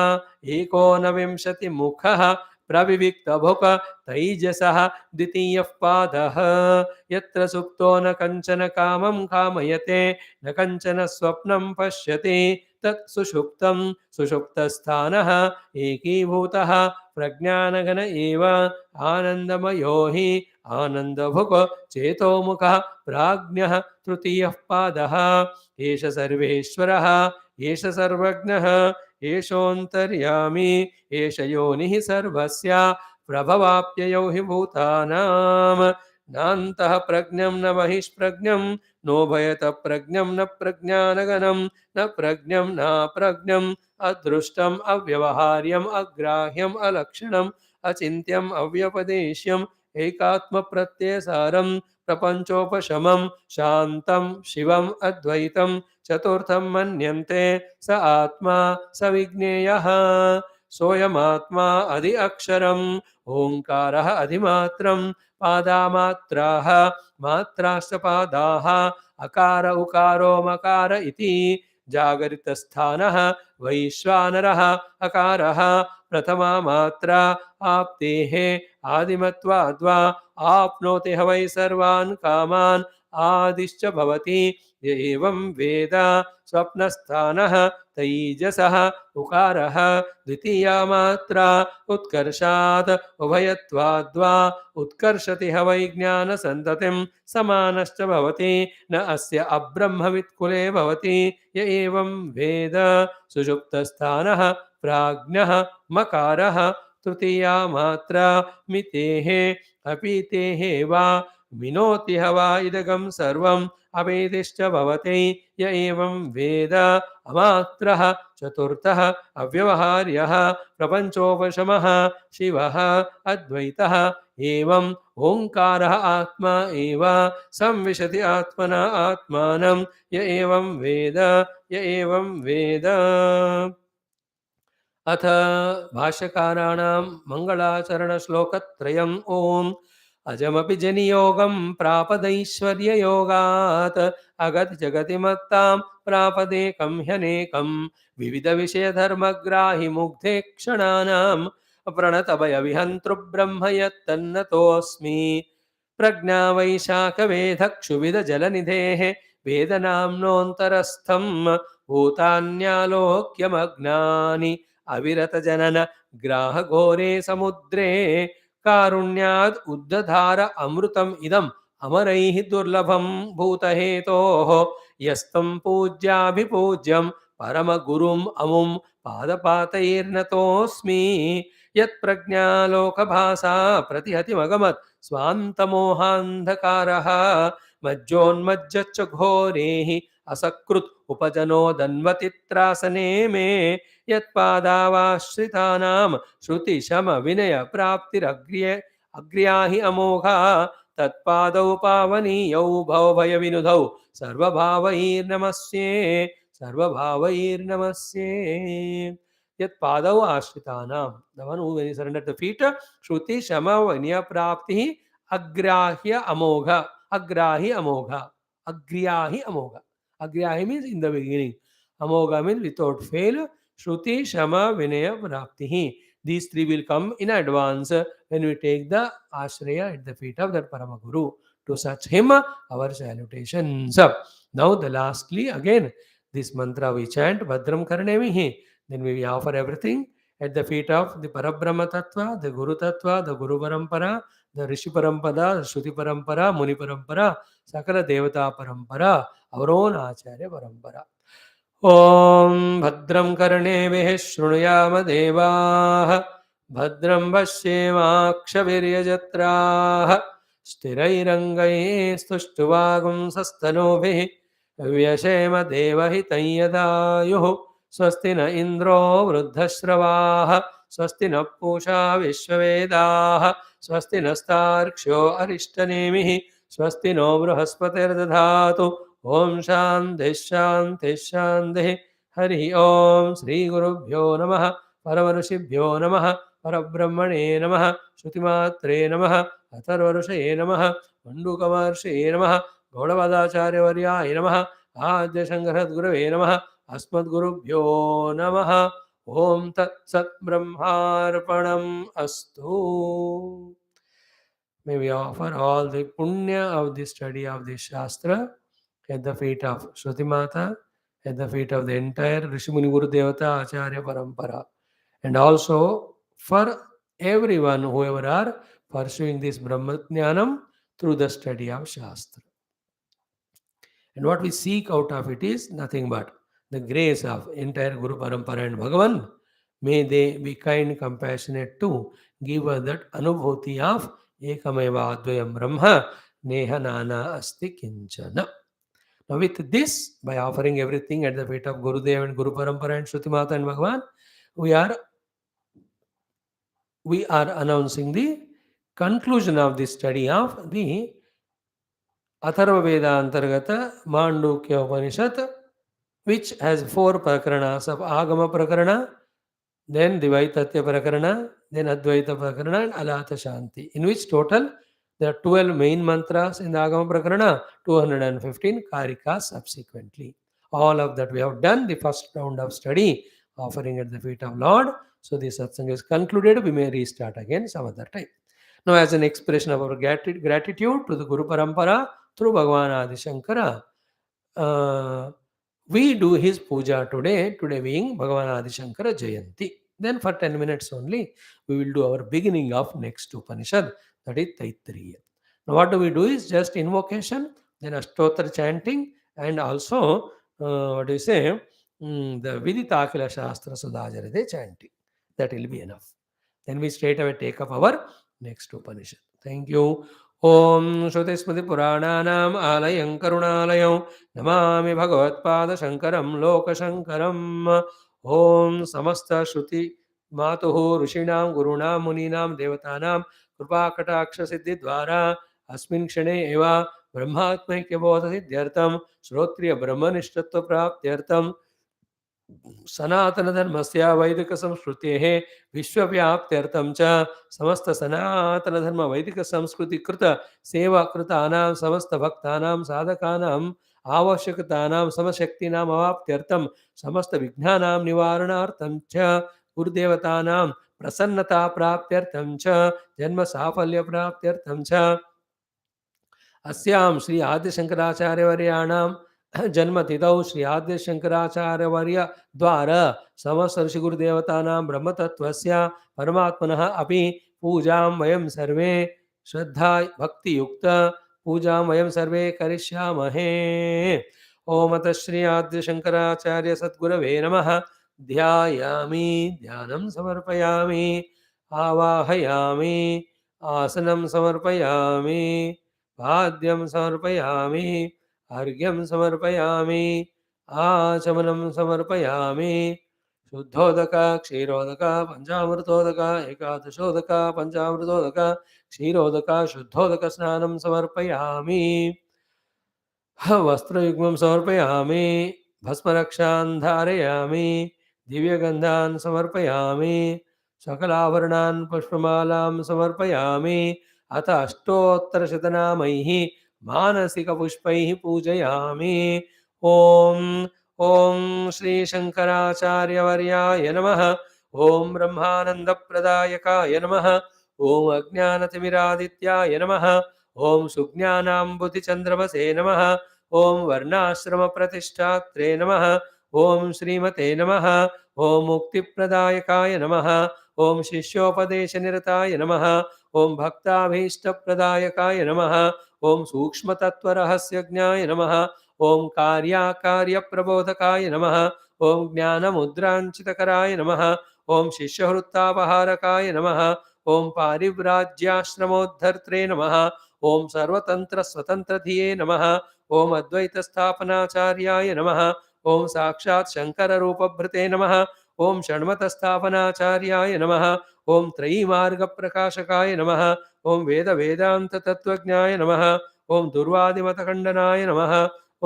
एकोनविंशतिमुखः प्रविविक्तभुक तैजसः द्वितीयः पादः यत्र सुप्तो न कञ्चन कामं कामयते न कञ्चन स्वप्नं पश्यति तत् सुषुप्तं सुषुप्तस्थानः एकीभूतः प्रज्ञानघन एव आनन्दमयो हि आनन्दभुक् चेतोमुखः प्राज्ञः तृतीयः पादः एष सर्वेश्वरः एष सर्वज्ञः एषोऽन्तर्यामी एष योनिः सर्वस्य प्रभवाप्ययौ हि भूतानां नान्तः प्रज्ञं न बहिष्प्रज्ञं नोभयत प्रज्ञं न प्रज्ञानगनं न प्रज्ञं न प्रज्ञम् अदृष्टम् अव्यवहार्यम् अग्राह्यम् अलक्षणम् अचिन्त्यम् अव्यपदेश्यम् एकात्मप्रत्ययसारं प्रपञ्चोपशमं शान्तं शिवम् अद्वैतं चतुर्थं मन्यन्ते स आत्मा स विज्ञेयः सोऽयमात्मा अधि अक्षरम् ओङ्कारः अधिमात्रं पादामात्राः मात्राश्च पादाः अकार उकारो मकार इति जागरितस्थानः वैश्वानरः अकारः प्रथमा मात्रा आप्तेः आदिमत्वाद्वा आप्नोति ह वै सर्वान् कामान् आदिश्च भवति य एवं वेद स्वप्नस्थानः तैजसः उकारः द्वितीया मात्रा उत्कर्षात् उभयत्वाद्वा उत्कर्षति ह वै ज्ञानसन्ततिं समानश्च भवति न अस्य अब्रह्मवित्कुले भवति य एवं वेद सुषुप्तस्थानः प्राज्ञः मकारः तृतीया मात्रा मितेः अपीतेः वा मिनोति ह वा इदगं सर्वम् अवेदिश्च भवति य एवं वेद अमात्रः चतुर्थः अव्यवहार्यः प्रपञ्चोपशमः शिवः अद्वैतः एवं ओङ्कारः आत्मा एव संविशति आत्मना आत्मानं य एवं वेद अथ भाष्यकाराणां मङ्गलाचरणश्लोकत्रयम् ओम् अजमपि जनियोगं प्रापदैश्वर्ययोगात् अगति जगति मत्तां प्रापदेकं ह्यनेकं विविधविषयधर्मग्राहि मुग्धे क्षणानां प्रणतभयविहन्तृब्रह्म यत्तन्नतोऽस्मि प्रज्ञा वैशाखवेधक्षुविदजलनिधेः वेदनाम्नोऽन्तरस्थं भूतान्यालोक्यमग्नानि अविरतजनन ग्राहघोरे समुद्रे कारुण्याद् उद्धधार अमृतम् इदम् अमरैः दुर्लभं भूतहेतोः यस्तं पूज्याभिपूज्यं परमगुरुम् अमुं पादपातैर्नतोऽस्मि यत्प्रज्ञालोकभासा प्रतिहतिमगमत् स्वान्तमोहान्धकारः मज्जोन्मज्जच्च घोरेः असकृत् उपजनो दन्वतित्रासने मे यत्पादावाश्रितानां श्रुतिशमविनयप्राप्तिरग्र्या हि अमोघा तत्पादौ पावनीयौ भवभयविनुधौ सर्वभावैर्नमस्ये सर्वभावैर्नमस्ये यत्पादौ आश्रितानां the one who when he surrendered the feet shruti shama vinaya prapti agrahi amogha agriyahi amogha agriyahi means in the beginning amogha means without fail shruti shama vinaya prapti these three will come in advance when we take the ashraya at the feet of that Parama Guru. To such him, our salutations. Now, the lastly, again, this mantra we chant, Bhadram Karnemihi. Then we offer everything at the feet of the Parabrahma Tattva, the Guru Tattva, the Guru Parampara, the Rishi Parampara, the Shruti Parampara, Muni Parampara, Sakala Devata Parampara, our own Acharya Parampara. Om Bhadram Karnevihi Shrunuyama Devaah Bhadram Vashyemakshaviryajatraah Sthirairangai Stuštuvagum Sastanobhi Vyashema Devahitam Yadayuh Swasti na Indro Vruddhashravah Swasti na Pusha Vishwavedah Swasti nastarksho Arishtanemihi Swasti no Bruhaspatir Dadhatu Om Shanti Shanti Shanti Hari Om Sri Gurubhyo Namaha Paramarushibhyo Namaha Parabrahmane Namaha Shrutimatre Namaha Atharvarushaye Namaha Mandukamarshye Namaha Gaudapāda Varyaye Namaha Adya Shankaradgurave Namaha Asmadgurubhyo Namaha Om Tat Sat Brahmarpanam Astu. May we offer all the punya of the study of this Shastra at the feet of Shruti Mata, at the feet of the entire Rishimuni Guru Devata Acharya Parampara, and also for everyone, whoever are pursuing this Brahmatnyanam through the study of Shastra. And what we seek out of it is nothing but the grace of entire Guru Parampara and Bhagavan. May they be kind, compassionate to give us that anubhuti of Ekameva Advayam Brahma Neha Nana Asti Kinchana. Now with this, by offering everything at the feet of Gurudev and Guru Parampara and Shruti Mata and Bhagavan, we are announcing the conclusion of this study of the Atharva Veda Antargata Mandukya Upanishad, which has 4 prakaranas of Agama Prakarana, then Dvaitatya Prakarana, then Advaita Prakarana and ALAATHA Shanti, in which total there are 12 main mantras in the Agama Prakarana, 215 Karikas subsequently. All of that we have done the first round of study, offering at the feet of Lord. So this satsang is concluded. We may restart again some other time. Now, as an expression of our gratitude to the Guru Parampara through Bhagavan Adi Shankara, we do his puja today being Bhagavan Adi Shankara Jayanthi. Then for 10 minutes only, we will do our beginning of next Upanishad, that is Taittiriya. Now what do we do is just invocation, then Ashtotra chanting, and also, the Viditakila Shastra Sudhajarade chanting. That will be enough. Then we straight away take up our next Upanishad. Thank you. Om Shrutismati Purananam Alayam Karunalayam Namami Bhagavatpada Shankaram Lokashankaram. Om Samasta Shruti Matuhu Rishinam Gurunam Muninam Devatanam Krupakataksha Siddhi Dvara Asmin Kshane Eva Brahmatmaikya Bodha Siddhyartam Shrotriya Brahmanishtatva Praptyartam सनातन धर्मस्य वैदिक संस्कृतेः विश्वव्याप्त्यर्थं च समस्त सनातन धर्म वैदिक संस्कृति कृत सेवा कृतानां समस्त भक्तानां साधकानां आवश्यकतानां समशक्तीनां अवाप्त्यर्थं समस्त विघ्नानां निवारणार्थं च गुरुदेवतानां प्रसन्नता प्राप्त्यर्थं च जन्म साफल्य प्राप्त्यर्थं च अस्यां श्री आद्य शंकराचार्यवर्याणां जन्मतिथौ श्री आद्य शंकराचार्यवर्य द्वारा समस्त ऋषि गुरुदेवतानां ब्रह्मतत्त्वस्य परमात्मनः अपि पूजां वयं सर्वे श्रद्धा भक्ति युक्त पूजां वयं सर्वे करिष्यामहे। ओम अतः श्री आद्य शंकराचार्य सद्गुरवे नमः। ध्यायामि ध्यानं समर्पयामि आवाहयामि आसनं समर्पयामि पाद्यं समर्पयामि अर्घ्यं समर्पयामि आचमनं समर्पयामि शुद्धोदक क्षीरोदक पञ्चामृतोदक एकादशोदक पञ्चामृतोदक क्षीरोदक शुद्धोदक स्नानं समर्पयामि वस्त्रयुग्मं समर्पयामि भस्मरक्षान् धारयामि दिव्यगन्धान् समर्पयामि सकलाभरणान् पुष्पमालां समर्पयामि अथ अष्टोत्तरशतनामैः मानसिकपुष्पैः पूजयामि ॐ ॐ श्रीशङ्कराचार्यवर्याय नमः ॐ ब्रह्मानन्दप्रदायकाय नमः ॐ अज्ञानतिमिरादित्याय नमः ॐ सुज्ञानाम्बुधिचन्द्रमसे नमः ॐ वर्णाश्रमप्रतिष्ठात्रे नमः ॐ श्रीमते नमः ॐ मुक्तिप्रदायकाय नमः ॐ शिष्योपदेशनिरताय नमः ॐ भक्ताभीष्टप्रदायकाय नमः ॐ सूक्ष्मतत्त्वरहस्यज्ञाय नमः ॐ कार्याकार्यप्रबोधकाय नमः ॐ ज्ञानमुद्राञ्चितकराय नमः ॐ शिष्यहृत्तापहारकाय नमः ॐ पारिव्राज्याश्रमोद्धर्त्रे नमः ॐ सर्वतन्त्रस्वतन्त्रधिये नमः ॐ अद्वैतस्थापनाचार्याय नमः ॐ साक्षात् शङ्कररूपभृते नमः ॐ षण्मतस्थापनाचार्याय नमः ॐ त्रयीमार्गप्रकाशकाय नमः ॐ वेदवेदान्ततत्त्वज्ञाय नमः ॐ दुर्वादिमतखण्डनाय नमः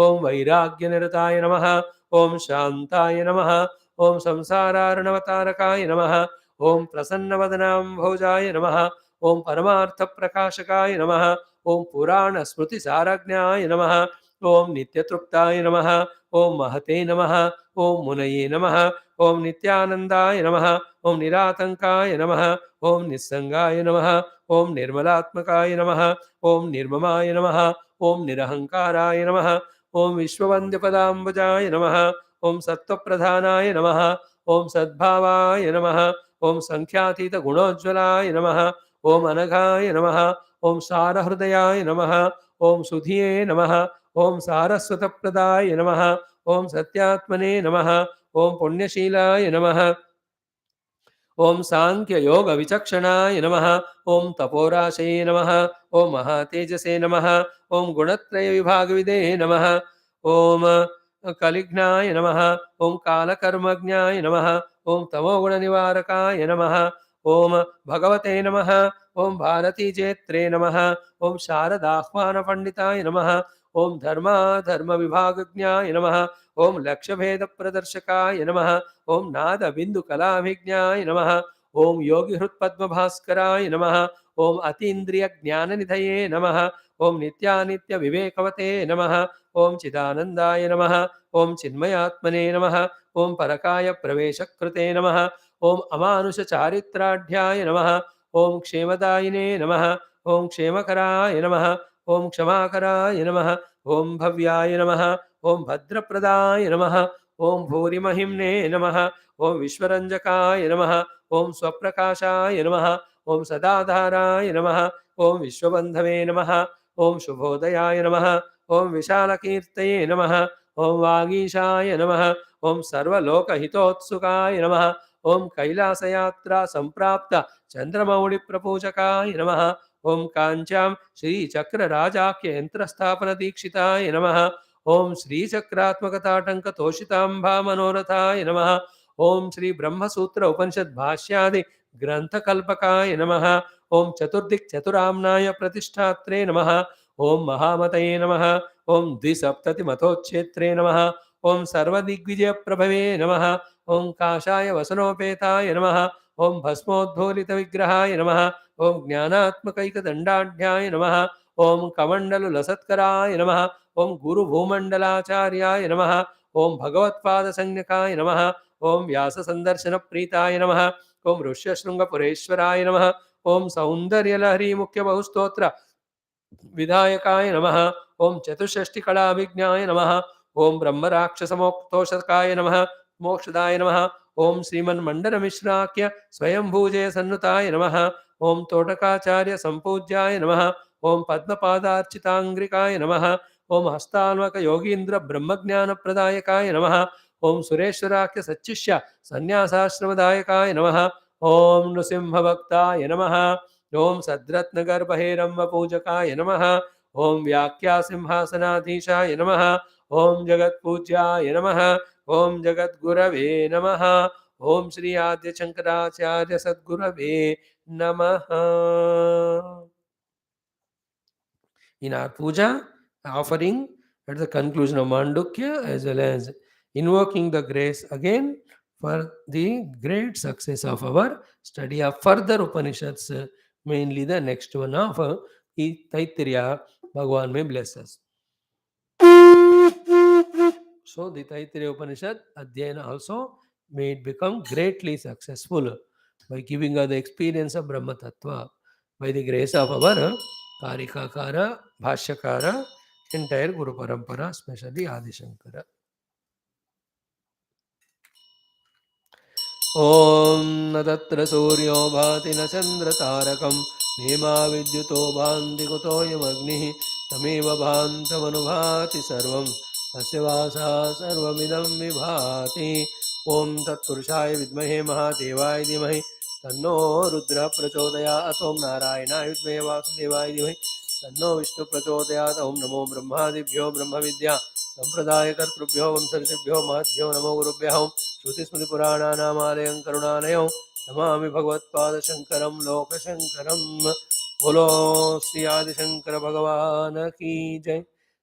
ॐ वैराग्यनिरताय नमः ॐ शान्ताय नमः ॐ संसारार्णवतारकाय नमः ॐ प्रसन्नवदनाम्भोजाय नमः ॐ परमार्थप्रकाशकाय नमः ॐ पुराणस्मृतिसारज्ञाय नमः ॐ नित्यतृप्ताय नमः ॐ महते नमः ॐ मुनये नमः ॐ नित्यानन्दाय नमः ॐ निरातङ्काय नमः ॐ निस्सङ्गाय नमः ॐ निर्मलात्मकाय नमः ॐ निर्ममाय नमः ॐ निरहङ्काराय नमः ॐ विश्ववन्द्यपदाम्बुजाय नमः ॐ सत्त्वप्रधानाय नमः ॐ सद्भावाय नमः ॐ सङ्ख्यातीतगुणोज्ज्वलाय नमः ॐ अनघाय नमः ॐ सारहृदयाय नमः ॐ सुधिये नमः ॐ सारस्वतप्रदाय नमः ॐ सत्यात्मने नमः ॐ पुण्यशीलाय नमः ॐ साङ्ख्ययोगविचक्षणाय नमः ॐ तपोराशये नमः ॐ महातेजसे नमः ॐ गुणत्रयविभागविदे नमः ॐ कलिघ्नाय नमः ॐ कालकर्मज्ञाय नमः ॐ तमोगुणनिवारकाय नमः ॐ भगवते नमः ॐ भारतीजेत्रे नमः ॐ शारदाह्वानपण्डिताय नमः ॐ धर्माधर्मविभागज्ञाय नमः ॐ लक्ष्यभेदप्रदर्शकाय नमः ॐ नादबिन्दुकलाभिज्ञाय नमः ॐ योगिहृत्पद्मभास्कराय नमः ॐ अतीन्द्रियज्ञाननिधये नमः ॐ नित्यानित्यविवेकवते नमः ॐ चिदानन्दाय नमः ॐ चिन्मयात्मने नमः ॐ परकायप्रवेशकृते नमः ॐ अमानुषचारित्राढ्याय नमः ॐ क्षेमदायिने नमः ॐ क्षेमकराय नमः ॐ क्षमाकराय नमः ॐ भव्याय नमः ॐ भद्रप्रदाय नमः ॐ भूरिमहिम्ने नमः ॐ विश्वरञ्जकाय नमः ॐ स्वप्रकाशाय नमः ॐ सदाधाराय नमः ॐ विश्वबन्धवे नमः ॐ शुभोदयाय नमः ॐ विशालकीर्तये नमः ॐ वागीशाय नमः ॐ सर्वलोकहितोत्सुकाय नमः ॐ कैलासयात्रा सम्प्राप्त चन्द्रमौळिप्रपूजकाय नमः ॐ काञ्चां श्रीचक्रराजाख्ययन्त्रस्थापनदीक्षिताय नमः ॐ श्रीचक्रात्मकताटङ्कतोषिताम्बामनोरथाय नमः ॐ श्रीब्रह्मसूत्र उपनिषद्भाष्यादि ग्रन्थकल्पकाय नमः ॐ चतुर्दिक्चतुराम्नाय प्रतिष्ठात्रे नमः ॐ महामतये नमः ॐ द्विसप्ततिमतोच्छेत्रे नमः ॐ सर्वदिग्विजयप्रभवे नमः ॐ काषाय वसनोपेताय नमः ॐ भस्मोद्धूलितविग्रहाय नमः ॐ ज्ञानात्मकैकदण्डाढ्याय नमः ॐ कमण्डलुलसत्कराय नमः ॐ गुरुभूमण्डलाचार्याय नमः ॐ भगवत्पादसंज्ञकाय नमः ॐ व्याससन्दर्शनप्रीताय नमः ॐ ऋष्यशृङ्गपुरेश्वराय नमः ॐ सौन्दर्यलहरीमुख्यबहुस्तोत्र विधायकाय नमः ॐ चतुष्षष्टिकलाभिज्ञाय नमः ॐ ब्रह्मराक्षसमोक्तोषकाय नमः मोक्षदाय नमः ॐ श्रीमन्मण्डनमिश्राख्य स्वयंभूजे सन्नुताय नमः ॐ तोटकाचार्य सम्पूज्याय नमः ॐ पद्मपादार्चिताङ्ग्रिकाय नमः ॐ हस्तान्वकयोगीन्द्र ब्रह्मज्ञानप्रदायकाय नमः ॐ सुरेश्वराख्य सच्चिष्य सन्न्यासाश्रमदायकाय नमः ॐ नृसिंहभक्ताय नमः ॐ सद्रत्नगर्भहेरम्बपूजकाय नमः ॐ व्याख्यासिंहासनाधीशाय नमः। ॐ जगत्पूज्याय नमः। ॐ जगद्गुरवे नमः। ॐ श्री आद्यशङ्कराचार्य सद्गुरवे नमः. In our puja offering at the conclusion of Mandukya, as well as invoking the grace again for the great success of our study of further Upanishads, mainly the next one of Taittiriya. Bhagavan may bless us. So the Taittiriya Upanishad Adhyayana also may it become greatly successful by giving us the experience of Brahma Tattva by the grace of our Karika Kara, Bhashyakara, entire Guru Parampara, especially Adi Shankara. ॐ न तत्र सूर्यो भाति न चन्द्रतारकं नेमा विद्युतो भान्ति कुतोऽयमग्निः तमेव भान्तमनुभाति सर्वं तस्य वासा सर्वमिदं विभाति. ॐ तत्पुरुषाय विद्महे महादेवाय धीमहि तन्नो रुद्रः प्रचोदयात्. ॐ नारायणाय विद्महे वासुदेवाय धीमहि तन्नो विष्णुः प्रचोदयात्. ॐ नमो ब्रह्मादिभ्यो ब्रह्मविद्या सम्प्रदायकर्तृभ्यो वंशऋषिभ्यो महद्भ्यो नमो गुरुभ्यः. श्रुतिस्मृतिपुराणानामालयं करुणालयं नमामि भगवत्पादशङ्करं लोकशङ्करं. बोलो श्री आदिशंकर भगवान की जय.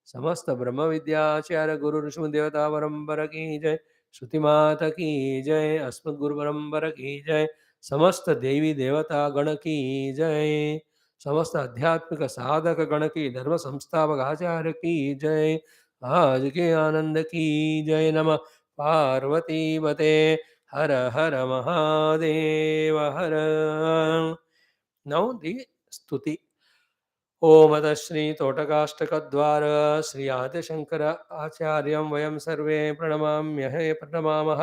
समस्त ब्रह्म विद्याचार्य गुरु ऋषि देवता परंपरा की जय. श्रुति माता की जय. अस्मद् गुरु परंपरा की जय. समस्त देवी देवता गण की जय. समस्त आध्यात्मिक साधक गण की धर्म संस्थापक आचार्य की जय. आज के आनंद की जय. नमः पार्वती बते. हर हर महादेव हर. Now the स्तुति. ओम अतः श्री तोटकाष्टकद्वार श्री आदिशंकर आचार्यं वयं सर्वे प्रणमाम्यहे प्रणमामः.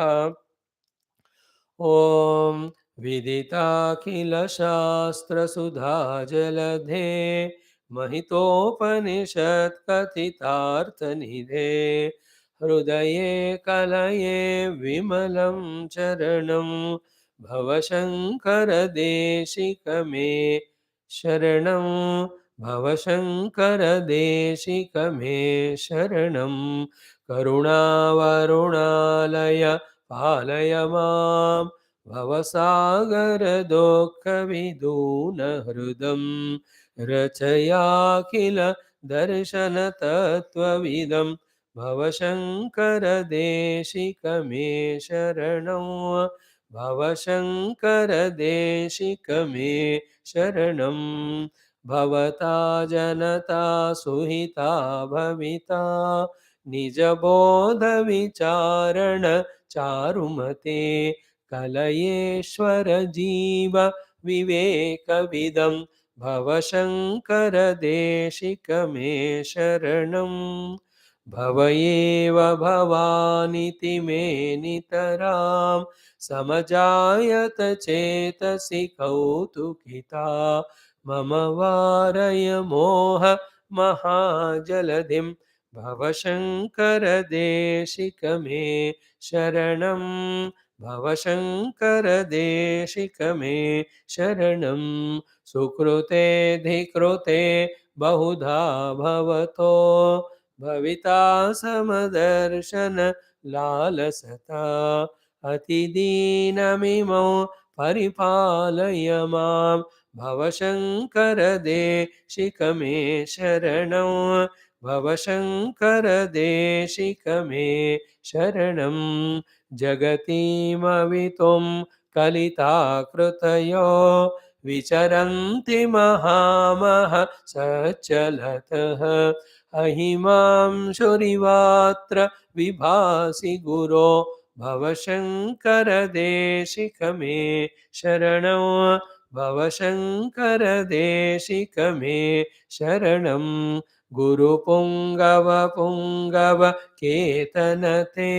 ॐ विदिताखिलशास्त्रसुधा जलधे महितोपनिषत्कथितार्थनिधे हृदये कलये विमलं चरणं भवशङ्करदेशिकमे शरणं भवशङ्करदेशिकमे शरणं. करुणावरुणालय पालय मां भवसागरदुःखविदूनहृदं रचयाखिल दर्शनतत्त्वविदं भवशङ्करदेशिकमे शरणं भवशङ्करदेशिकमे शरणं. भवता जनता सुहिता भविता निजबोधविचारण चारुमते कलयेश्वर जीव विवेकविदं भवशङ्करदेशिकमे शरणं. भवयेव भवानिति मे नितरां समजायत चेतसि कौतुकिता मम वारय मोह महाजलधिं भवशङ्करदेशिकमे शरणं भवशङ्करदेशिकमे शरणं. सुकृते धिकृते बहुधा भवतो भविता समदर्शन लालसता अतिदीनमिमौ परिपालय मां भवशङ्करदेशिकमे शरणं भवशङ्करदेशिकमे शरणं. जगतीमवितुं कलिताकृतयो विचरन्ति महामः सच्चलतः अहिमांशुरिवात्र विभासि गुरो भवशङ्करदेशिकमे शरणं भवशङ्करदेशिकमे शरणं. गुरुपुङ्गव केतनते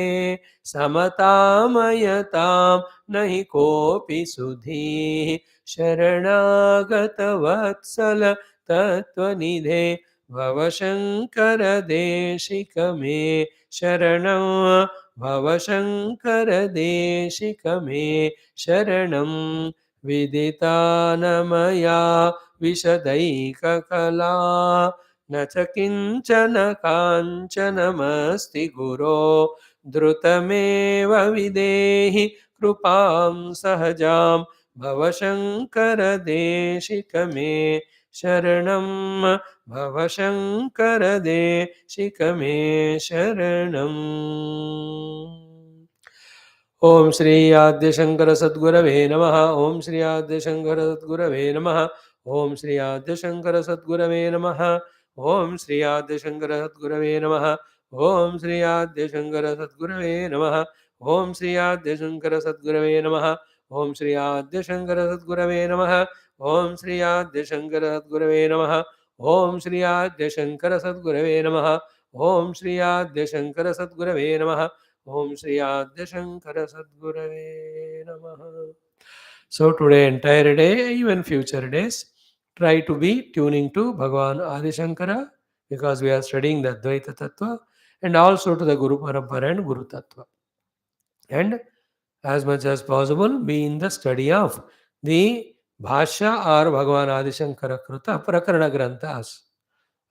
समतामयतां नहि कोऽपि सुधीः शरणागतवत्सल तत्त्वनिधे भवशङ्करदेशिकमे शरणं भवशङ्करदेशिकमे शरणं. विदितानमया विशदैककला न च किञ्चन काञ्चनमस्ति गुरो द्रुतमेव विदेहि कृपां सहजां भव शङ्कर देशिक मे शरणं भव शङ्कर देशिक मे शरणम्। ओम श्री आद्य शंकर सद्गुरवे नमः। ओम श्री आद्य शंकर सद्गुरवे नमः। ओम श्री आद्य शंकर सद्गुरवे नमः। ओम श्री आद्य शंकर सद्गुरवे नमः। ओम श्री आद्य शंकर सद्गुरवे नमः। ओम श्री आद्य शंकर सद्गुरवे नमः। ओम श्री आद्य शंकर सद्गुरवे नमः। ओम श्री आद्य शंकर सद्गुरवे नमः। ओम श्री आद्य शंकर सद्गुरवे नमः। ओम श्री आद्य शंकर सद्गुरवे नमः। Om Shri Adya Shankara Sadgurave Namaha. So today entire day, even future days, try to be tuning to Bhagavan Adi Shankara because we are studying the Advaita Tattva and also to the Guru Parampara and Guru Tattva. And as much as possible, be in the study of the Bhashya or Bhagavan Adi Shankara Kruta Prakarana Granthas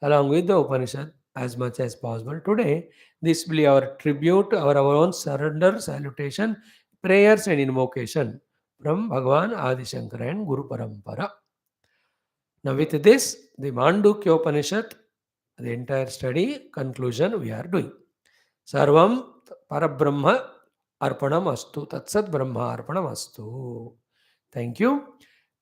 along with the Upanishad as much as possible. Today, this will be our tribute, our own surrender, salutation, prayers and invocation from Bhagavan Adi Shankara and Guru Parampara. Now with this, the Mandukya Upanishad, the entire study conclusion we are doing. Sarvam Parabrahma Arpanam Astu. Tatsat Brahma Arpanam Astu. Thank you.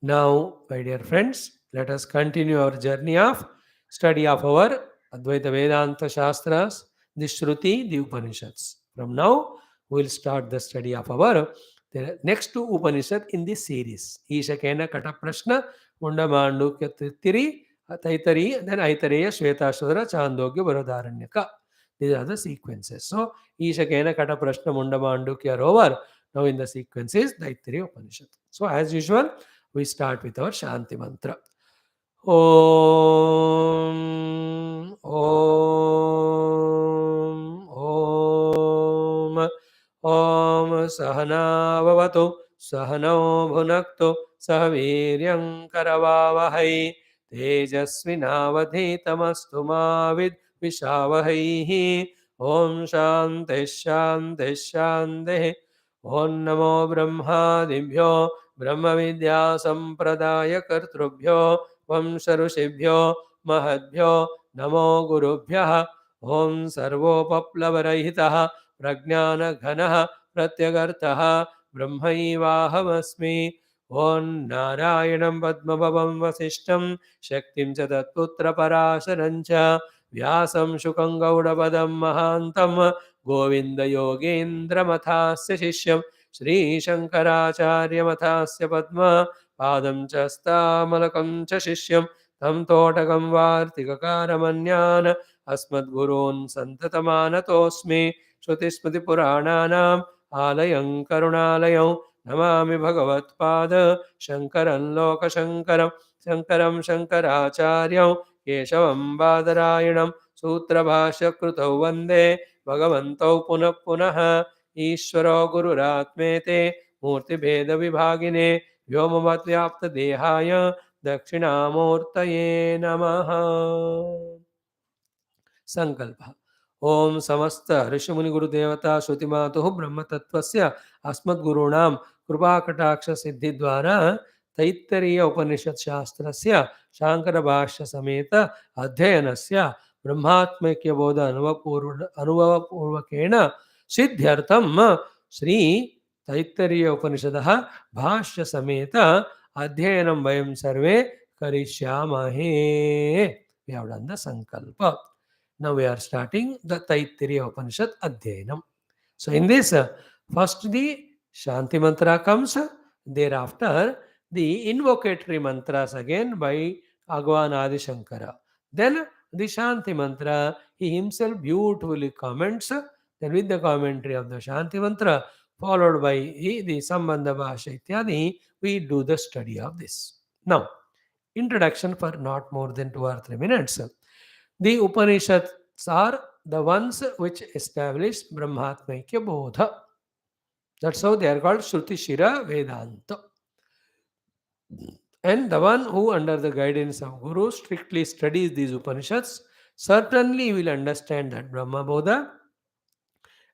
Now, my dear friends, let us continue our journey of study of our Advaita Vedanta Shastras, the Shruti, the Upanishads. From now, we will start the study of our the next two Upanishad in this series. Ishakena Kata Prashna, Mundamandukya Tiri, Taitari, then Aitareya, Shvetashvara, Chandogya, Varadharanyaka. These are the sequences. So, Ishakena Kata Prashna, Mundamandukya are over. Now, in the sequence is Taittiriya Upanishad. So, as usual, we start with our Shanti mantra. Om, Om, Om, Om Sahana Vavatu, Sahano Bhunaktu, Sahaviryam Karavavahai, Tejasvinavadhitamastu Mavid Vishavahai. Om Shanti Shanti Shanti. Om Namo Brahmadibhyo Brahma Vidya Sampradaya Kartrubhyo Vamsa Rushibhyo Mahadbhyo Namo Gurubhyaha. Om Sarvo Paplavarahitaha Prajnana Ghanaha Pratyagartaha Brahmaivahamasmi. Om Narayanam Padmabhavam Vasishtam Shaktim cha Tatputra Parasharancha Vyasam Shukam Gaudapadam Mahantam Govinda Yogendra Mathasya Shishyam Shri Shankaracharya Mathasya Padma Padam Chastamalakam cha Shishyam Tam Totakam Vartikakaramanyana Asmad Gurun Santatamanatosmi Shrutismati Purananam Alayam Karunalayam Namami Bhagavat Pada Shankaran Loka Shankaram Shankaram Shankaracharyam Keshavam Badarayanam Sutra Bhashya Krutau Vande Bhagavantau Punah Punah Ishvaro Gururatmete Murti Bheda Vibhagine Vyomavat Dehaya Dakshinamurtaye Namaha. Sankalpa. Om Samasta Rishimuni Guru Devata Shrutimatuh Brahma Tattvasya Asmad Gurunam Krupa Kataksha Siddhi Dvara Taittariya Upanishad Shastrasya Shankara Bhashya Sameta Adhyayanasya Brahmatmakya Bodha Anubhava Purvakena Siddhyartam Sri Taittariya Upanishadaha Bhashya Sameta Adhyayanam Vayam Sarve Karishyamahe. We have done the Sankalpa. Now we are starting the Taittiriya Upanishad Adhyayanam. So in this, first the Shanti mantra comes, thereafter the invocatory mantras again by Bhagavan Adi Shankara. Then the Shanti mantra, he himself beautifully comments, then with the commentary of the Shanti mantra, followed by the Sambandha Bhasha Ityadi, we do the study of this. Now, introduction for not more than 2 or 3 minutes. The Upanishads are the ones which establish Brahmatmaikya Bodha. That's how they are called Shruti Shira Vedanta. And the one who, under the guidance of Guru, strictly studies these Upanishads, certainly will understand that Brahma Bodha.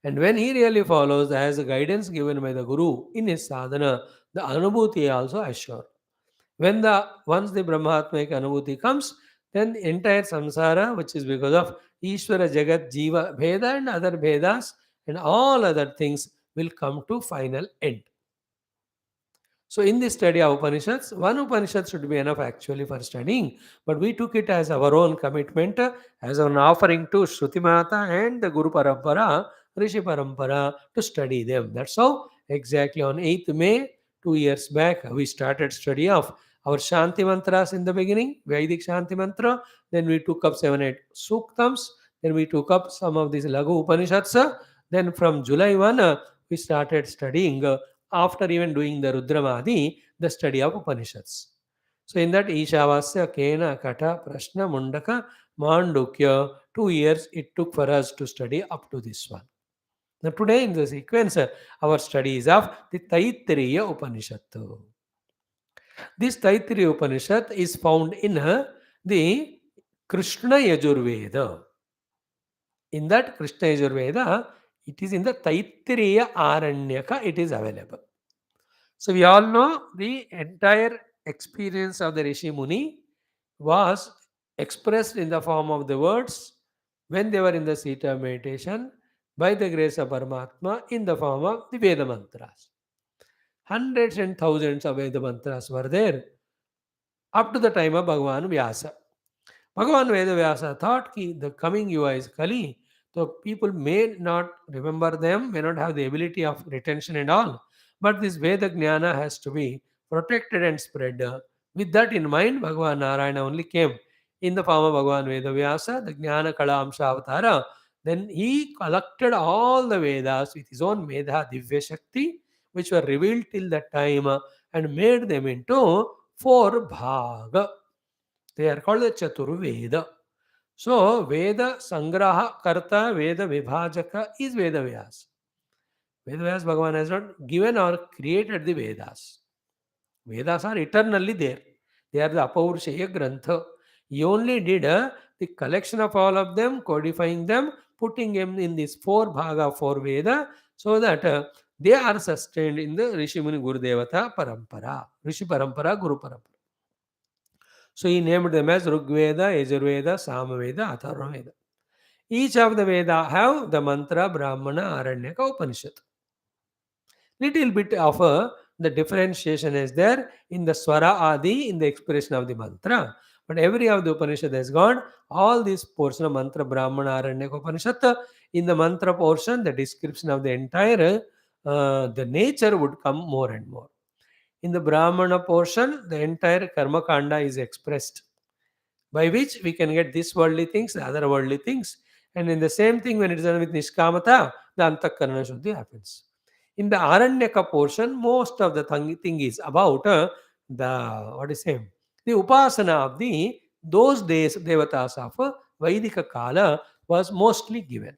And when he really follows as the guidance given by the Guru in his sadhana, the Anubhuti also assured. When the once the Brahmatmika Anubhuti comes, then the entire samsara, which is because of Ishvara, Jagat, Jiva, Bheda and other Bhedas and all other things will come to final end. So, in this study of Upanishads, one Upanishad should be enough actually for studying, but we took it as our own commitment, as an offering to Shruti Mata and the Guru Parampara, Rishi Parampara to study them. That's how exactly on 8th May, 2 years back, we started study of our Shanti mantras in the beginning, Vedic Shanti mantra. Then we took up 7, 8 Suktams. Then we took up some of these Laghu Upanishads. Then from July 1, we started studying after even doing the Rudramadi, the study of Upanishads. So in that Ishavasya, Kena, Kata, Prashna, Mundaka, Mandukya, 2 years it took for us to study up to this one. Now today in the sequence, our study is of the Taittiriya Upanishad. This Taittiriya Upanishad is found in the Krishna Yajurveda. In that Krishna Yajurveda, it is in the Taittiriya Aranyaka, it is available. So we all know the entire experience of the Rishi Muni was expressed in the form of the words when they were in the seat of meditation by the grace of Paramatma in the form of the Veda mantras. Hundreds and thousands of Veda mantras were there up to the time of Bhagavan Vyasa. Bhagavan Vedavyasa thought ki the coming Yuva is Kali, so people may not remember them, may not have the ability of retention and all. But this Veda Jnana has to be protected and spread. With that in mind, Bhagavan Narayana only came in the form of Bhagavan Vedavyasa, the Jnana Kala Amsha Avatara. Then he collected all the Vedas with his own Medha Divya Shakti, which were revealed till that time, and made them into 4 bhaga. They are called the Chaturveda. So, Veda Sangraha Karta Veda Vibhajaka is Veda Vyas. Veda Vyas Bhagavan has not given or created the Vedas. Vedas are eternally there. They are the Apaurushaya Grantha. He only did the collection of all of them, codifying them, putting them in this 4 bhaga, 4 Veda, so that they are sustained in the Rishi Muni Guru Devata Parampara. Rishi Parampara, Guru Parampara. So he named them as Rigveda, Yajurveda, Samaveda, Atharvaveda. Each of the Veda have the mantra, Brahmana, Aranyaka, Upanishad. Little bit of the differentiation is there in the Swara Adi, in the expression of the mantra. But every of the Upanishad has got all these portion of mantra, Brahmana, Aranyaka, Upanishad. In the mantra portion, the description of the entire, the nature would come more and more. In the Brahmana portion, the entire Karma Kanda is expressed, by which we can get this worldly things, the other worldly things. And in the same thing, when it is done with Nishkamata, the Antakarana Shuddhi happens. In the Aranyaka portion, most of the thing is about the Upasana of those days, Devatas of Vaidika Kala was mostly given.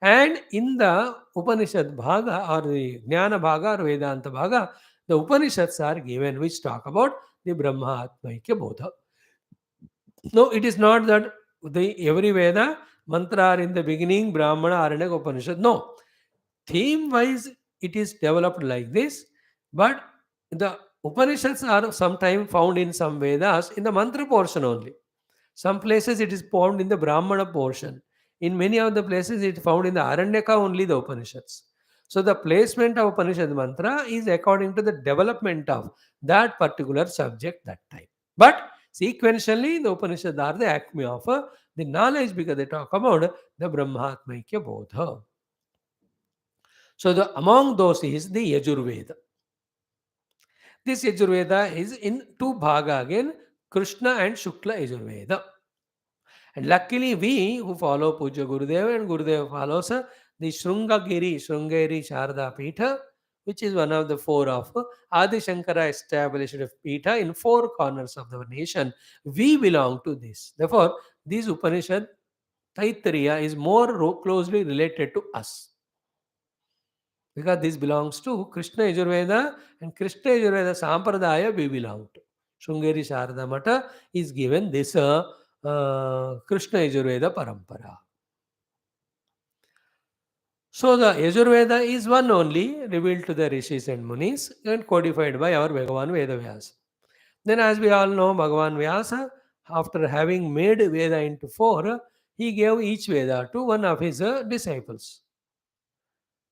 And in the Upanishad Bhaga or the Jnana Bhaga or Vedanta Bhaga, the Upanishads are given which talk about the Brahma Atmaikya Bodha. No, it is not that the every Veda mantra are in the beginning, Brahmana, Aranyaka, Upanishad. No. Theme wise, it is developed like this, but the Upanishads are sometimes found in some Vedas in the mantra portion only. Some places it is found in the Brahmana portion. In many of the places it is found in the Aranyaka only, the Upanishads. So the placement of Upanishad mantra is according to the development of that particular subject that time. But sequentially, the Upanishads are the acme of the knowledge because they talk about the Brahmatmaikya Bodha. So among those is the Yajurveda. This Yajurveda is in 2 bhaga again, Krishna and Shukla Yajurveda. And luckily we who follow Puja Gurudeva and Gurudeva follows the Shrungagiri Sharda Pitha, which is one of the 4 of Adi Shankara established Pitha in 4 corners of the nation. We belong to this. Therefore, this Upanishad Taittiriya is more closely related to us, because this belongs to Krishna Yajurveda, and Krishna Yajurveda Sampradaya we belong to. Shringeri Sharada Mata is given this Krishna Yajurveda Parampara. So the Yajurveda is one only revealed to the rishis and munis and codified by our Bhagavan Vedavyasa. Then, as we all know, Bhagavan Vyasa, after having made Veda into four, he gave each Veda to one of his disciples.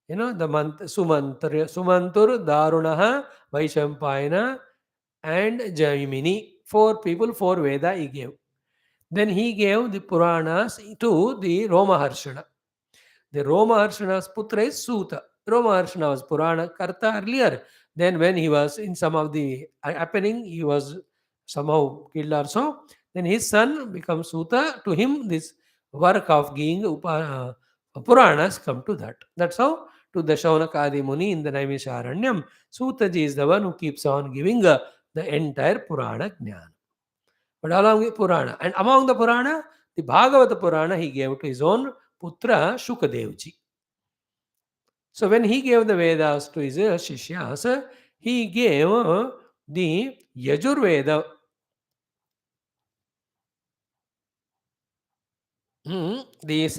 You know, the Sumantur, Darunaha, Vaishampayana, and Jaimini. Four people, four Veda he gave. Then he gave the Puranas to the Romaharshana. The Romaharshana's putra is Suta. Romaharshana was Purana Karta earlier. Then when he was in some of the happening, he was somehow killed or so. Then his son becomes Suta. To him, this work of giving Puranas come to that. That's how to the Shaunakadi Muni in the Naimisharanyam, Sutaji is the one who keeps on giving the entire Purana Jnana. But along with Purana, and among the Purana, the Bhagavata Purana he gave to his own Putra Shukadevji. So when he gave the Vedas to his Shishyas, he gave the Yajurveda. This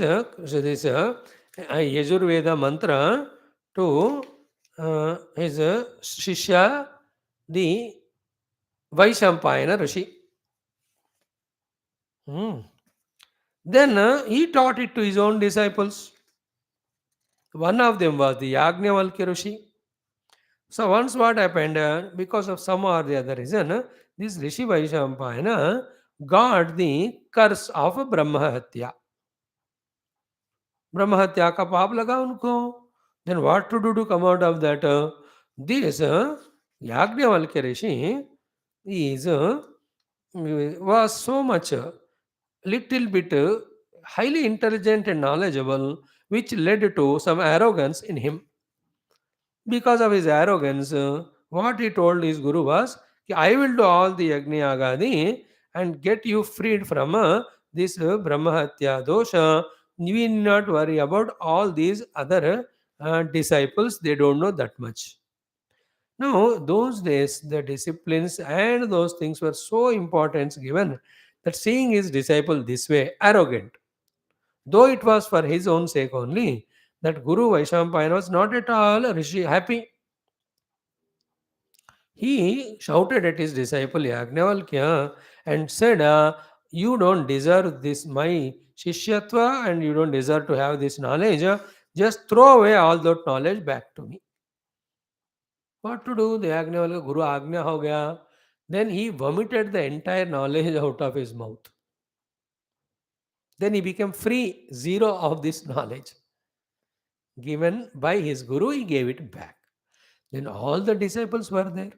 Yajurveda mantra to his Shishya, the Vaishampayana Rishi. Then he taught it to his own disciples. One of them was the Yajnavalkya Rishi. So once what happened, because of some or the other reason, this Rishi Vaishampayana got the curse of Brahmahatya. Brahmahatya ka paap laga unko. Then what to do to come out of that? This Yajnavalkya Rishi was so much little bit highly intelligent and knowledgeable, which led to some arrogance in him. Because of his arrogance, what he told his guru was, I will do all the Yagni Agadi and get you freed from this Brahmahatya dosha. You need not worry about all these other disciples, they don't know that much. Now, those days, the disciplines and those things were so important given that seeing his disciple this way, arrogant, though it was for his own sake only, that Guru Vaishampayana was not at all happy. He shouted at his disciple Yajnavalkya and said, you don't deserve this, my Shishyatva, and you don't deserve to have this knowledge. Just throw away all that knowledge back to me. What to do? The Yajnavalkya Guru Agnya ho gaya. Then he vomited the entire knowledge out of his mouth. Then he became free, zero of this knowledge. Given by his Guru, he gave it back. Then all the disciples were there.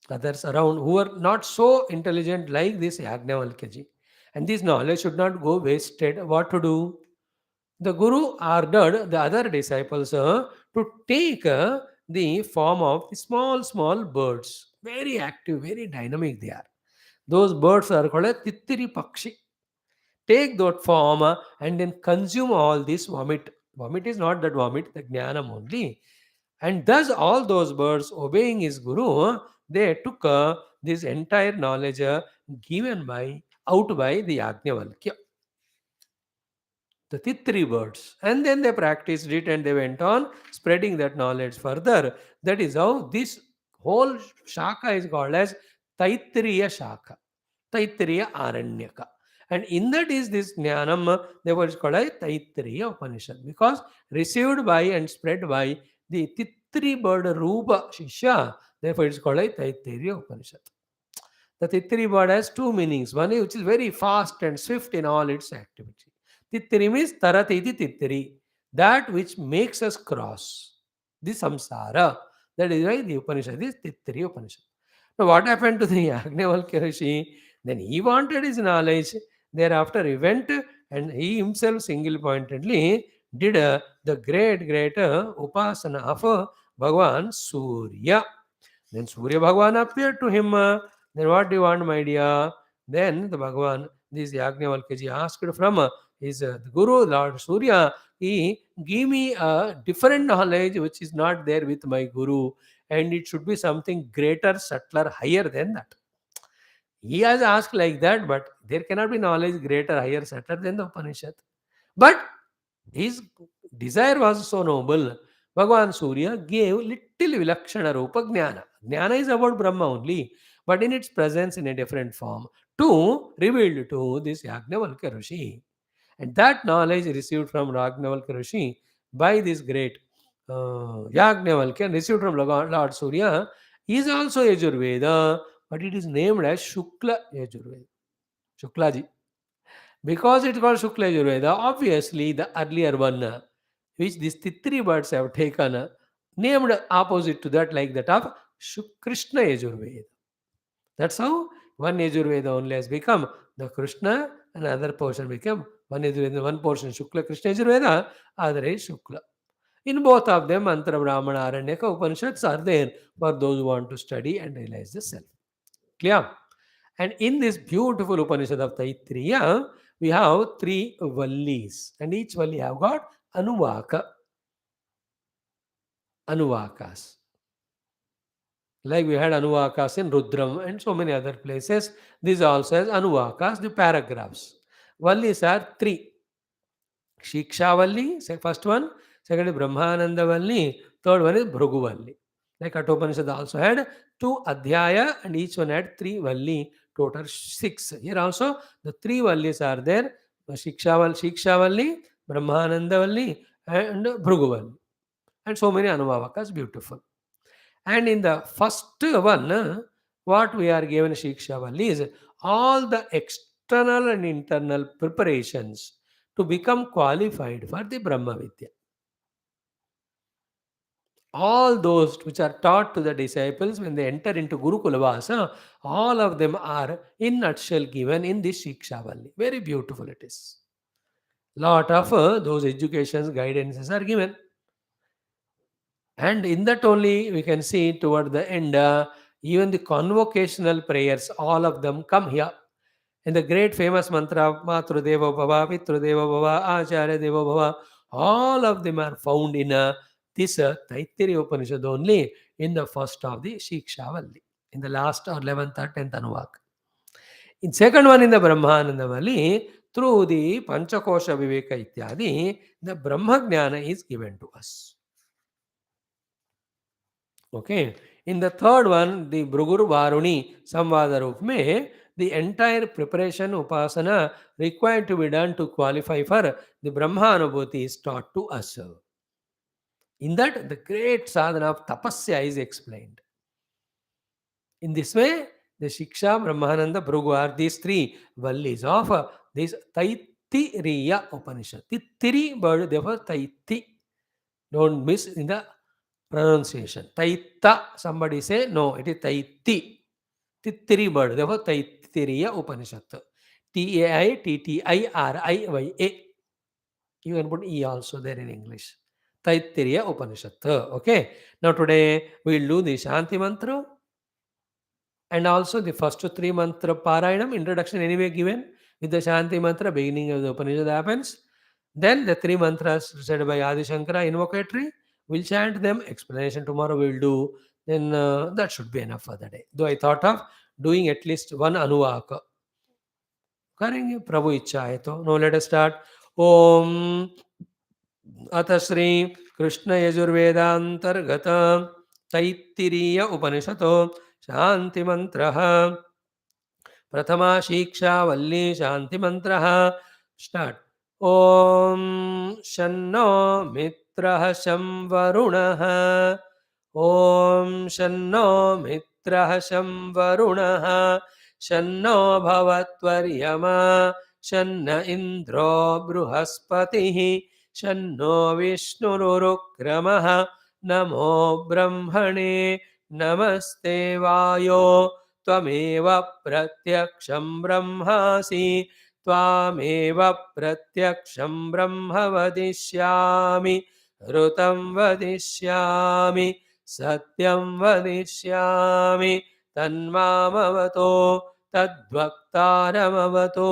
Others around who were not so intelligent like this Yajnavalkya. And this knowledge should not go wasted. What to do? The Guru ordered the other disciples to take the form of the small birds. Very active, very dynamic they are. Those birds are called a Tittiri Pakshi. Take that form and then consume all this vomit. Vomit is not that vomit, the jnanam only. And thus all those birds obeying his Guru, they took this entire knowledge given out by the Yajnavalkya. The Titri birds. And then they practiced it and they went on spreading that knowledge further. That is how this whole Shaka is called as Taittiriya Shaka. Taittiriya Aranyaka. And in that is this Jnanam, therefore it's called as Taittiriya Upanishad. Because received by and spread by the Titri bird Rupa Shishya, therefore it's called as Taittiriya Upanishad. The Titri bird has two meanings. One is which is very fast and swift in all its activity. Tittiri means taratiti tittiri, that which makes us cross the samsara. That is why the Upanishad is Tittiri Upanishad. Now, what happened to the Yajnavalkya Rishi? Then he wanted his knowledge. Thereafter, he went and he himself single pointedly did the great upasana of Bhagavan Surya. Then Surya Bhagavan appeared to him. Then what do you want, my dear? Then the Bhagavan, this Yajnavalkya asked from his Guru, Lord Surya, give me a different knowledge which is not there with my guru, and it should be something greater, subtler, higher than that. He has asked like that, but there cannot be knowledge greater, higher, subtler than the Upanishad. But his desire was so noble. Bhagavan Surya gave little Vilakshana Rupa Jnana. Jnana is about Brahma only, but in its presence in a different form, to reveal to this Yajnavalkya Rishi. And that knowledge received from Yajnavalkya Rishi by this great Yajnavalkya, received from Lord Surya, is also Yajurveda, but it is named as Shukla Yajurveda. Shuklaji. Because it's called Shukla Yajurveda, obviously the earlier one, which these three birds have taken, named opposite to that, like that of Krishna Yajurveda. That's how one Yajurveda only has become the Krishna, and another portion become one Yajurveda, one portion Shukla Krishna Yajurveda, other is Shukla. In both of them, Mantra, Brahmana, Aranyaka, Upanishads are there for those who want to study and realize the self. Clear? And in this beautiful Upanishad of Taittiriya, we have three vallis, and each valli have got Anuvaka. Anuvakas. Like we had Anuvakas in Rudram and so many other places. This also has Anuvakas, the paragraphs. Vallis are three. Shiksha Valli, first one. Second is Brahmananda Valli. Third one is Bhrugu Valli. Like Kathopanishad also had two Adhyaya, and each one had three Valli, total 6. Here also the three Vallis are there. Shiksha Valli, Brahmananda Valli, and Bhrugu Valli. And so many Anuvavakas, beautiful. And in the first one, what we are given Shiksha Valli is all the external and internal preparations to become qualified for the Brahma Vidya. All those which are taught to the disciples when they enter into Gurukula Vasa, all of them are in nutshell given in this Shiksha Valli. Very beautiful it is. Lot of those educations, guidances are given. And in that only we can see toward the end, even the convocational prayers, all of them come here. In the great famous mantra of Matrudeva Bhava, Pitrudeva Bhava, Acharya Deva Bhava, all of them are found in this Taittiriya Upanishad only, in the first of the Shiksha Valli, in the last or 11th or 10th Anuvak. In second one, in the Brahmananda Valli, through the Panchakosha Viveka Ityadi, the Brahma Jnana is given to us. Okay. In the third one, the Bhrugur Varuni Samvada Rup mein, the entire preparation upasana required to be done to qualify for the Brahma Anubhuti is taught to us. In that, the great sadhana of tapasya is explained. In this way, the Shiksha, Brahmananda, Bhrugu are these three vallis of this Taittiriya Upanishad. Tittiri bird, therefore Taitti. Don't miss in the pronunciation. Taitta, somebody say, no, it is Taitti. Tittiri bird, therefore Taittiriya Upanishad. Taittiriya. You can put E also there in English. Taittiriya Upanishad. Okay. Now today we will do the Shanti mantra, and also the first three mantra Parayanam, introduction anyway given. With the Shanti mantra, beginning of the Upanishad happens. Then the three mantras said by Adi Shankara, invocatory. We'll chant them. Explanation tomorrow we'll do. Then that should be enough for the day. Though I thought of doing at least one Anuvaka. करेंगे प्रभु इच्छा है तो. No let us start. ओम अथ श्री कृष्ण यजुर्वेदांतर्गत तैत्तिरीय उपनिषतो शांति मंत्रः. प्रथमा शिक्षा वल्ली शांति मंत्रः. Start. ओम शन्नो मित्रः शं वरुणः. ओम शन्नो मित्रः शं वरुणः. शन्नो भवत्वर्यमा. शन्न इन्द्रो बृहस्पतिः. शन्नो विष्णुरुक्रमः. नमो ब्रह्मणे नमस्ते वायो. त्वमेव प्रत्यक्षं ब्रह्मासि. त्वामेव प्रत्यक्षं ब्रह्म वदिष्यामि. ऋतं वदिष्यामि. सत्यं वदिष्यामि. तन्मामवतो तद्वक्तारमवतो.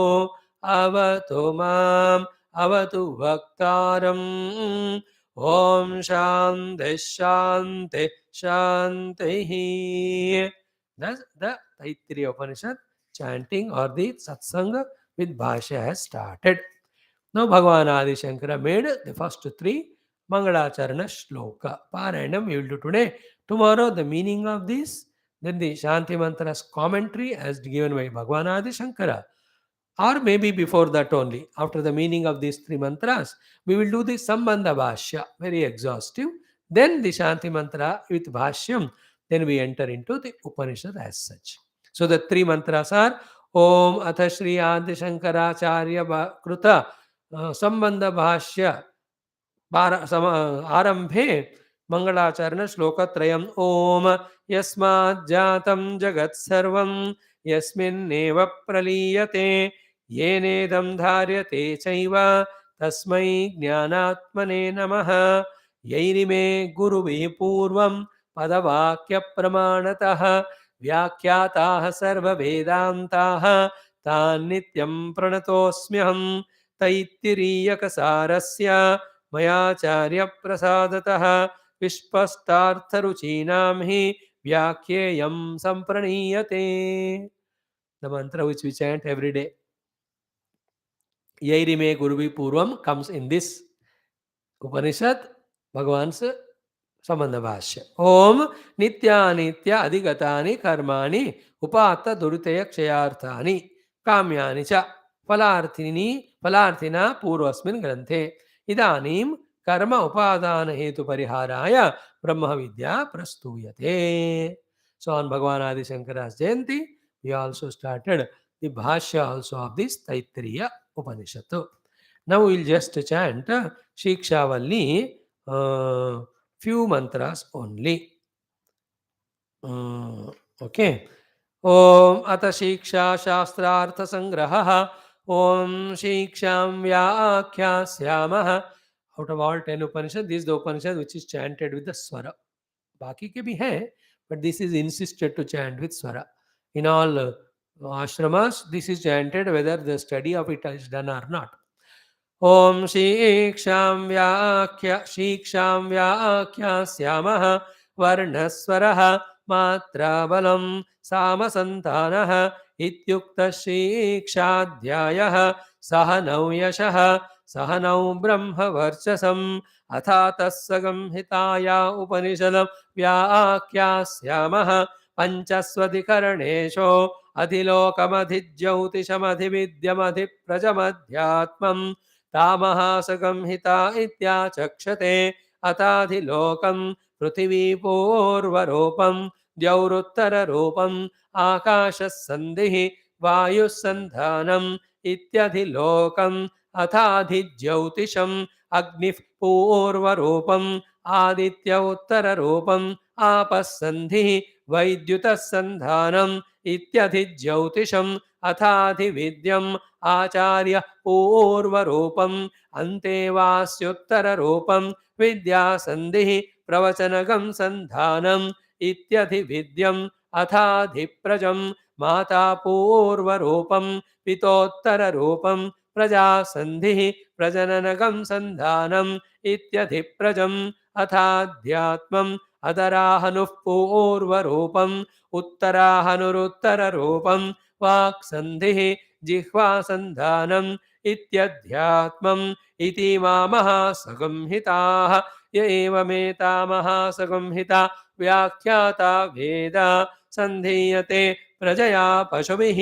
अवतो माम् avatu bhaktaram. Om Shanti Shanti Shanti. Thus, the Taittiriya Upanishad chanting or the satsanga with Bhashya has started. Now, Bhagavan Adi Shankara made the first three Mangalacharana Shloka. Parayanam we will do today. Tomorrow, the meaning of this, then the Shanti Mantra's commentary as given by Bhagavan Adi Shankara. Or maybe before that only, after the meaning of these three mantras, we will do the Sambandha Bhashya, very exhaustive. Then the Shanti Mantra with Bhashyam, then we enter into the Upanishad as such. So the three mantras are Om Atha Shri Adi Shankaracharya Kruta Sambandha Bhashya आरंभे मंगलाचरण श्लोकत्रयम् ओम यस्माज्जातं जगत्सर्वं यस्मिन्नेव प्रलीयते येनेदं धार्यते चैव तस्मै ज्ञानात्मने नमः यैरिमे गुरुभिः पूर्वं पदवाक्यप्रमाणतः व्याख्याताः सर्ववेदान्ताः तान् नित्यं प्रणतोऽस्म्यहं तैत्तिरीयकसारस्य मयाचार्य प्रसादतः विस्पष्टार्थरुचीनां हि व्याख्येयं सम्प्रणीयते. The mantra which we chant every day. Yairime Guruvi Purvam comes in this Upanishad, Bhagavan's Sambandha Bhashya. Om Nitya Nitya Adhigatani Karmani Upata Duritaya Kshayarthani Kamyani Cha Falarthina Purvasmin Granthe Idanim Karma Upadana Hetu Pariharaya Brahma Vidya Prastuyate. So on Bhagavan Adi Shankara's Jayanti, we also started the Bhashya also of this Taittiriya Upanishad. Now we will just chant Shikshavalli few mantras only. Okay. Om Ata Shiksha Shastrartha Sangraha Om Shiksham Vyakhyasyaamaha. Out of all 10 Upanishad, this is the Upanishad which is chanted with the Swara. Baki ke bhi hai, but this is insisted to chant with Swara. In all ashramas, this is chanted whether the study of it is done or not. Om Shiksham Vyakhyasyaamaha Varnaswaraha Matrabalam Samasantanah Ityukta Shikshadhyayah Sahanau Yashaha Sahanau Brahma Varchasam Athatasagam Hitaya Upanishadam Vyakhyasyaamaha Panchaswadikaranesho Adhilokamadhijyautisamadhividyamadhiprajamadhyatmam तामहासगं हिता इत्याचक्षते अताधिलोकं पृथिवीपूर्वरूपं द्यौरुत्तररूपम् आकाशस्सन्धिः वायुस्सन्धानम् इत्यधिलोकम् अथाधिज्यौतिषम् अग्निः पूर्वरूपम् आदित्य उत्तररूपम् आपस्सन्धिः वैद्युतस्सन्धानम् इत्यधिज्यौतिषम् अथाधिविद्यम् आचार्य पूर्वरूपम् अन्तेवास्युत्तररूपम् विद्यासन्धिः प्रवचनगं सन्धानम् इत्यधिविद्यम् अथाधिप्रजम् माता पूर्वरूपम् पितोत्तररूपम् प्रजासन्धिः प्रजननगं सन्धानम् इत्यधिप्रजम् अथाध्यात्मम् अधराहनुः पूर्वरूपम् उत्तराहनुरुत्तररूपम् वाक्सन्धिः जिह्वासन्धानम् इत्यध्यात्मम् इति महासंहिताः य एवमेता महासंहिता व्याख्याता वेद सन्धीयते प्रजया पशुभिः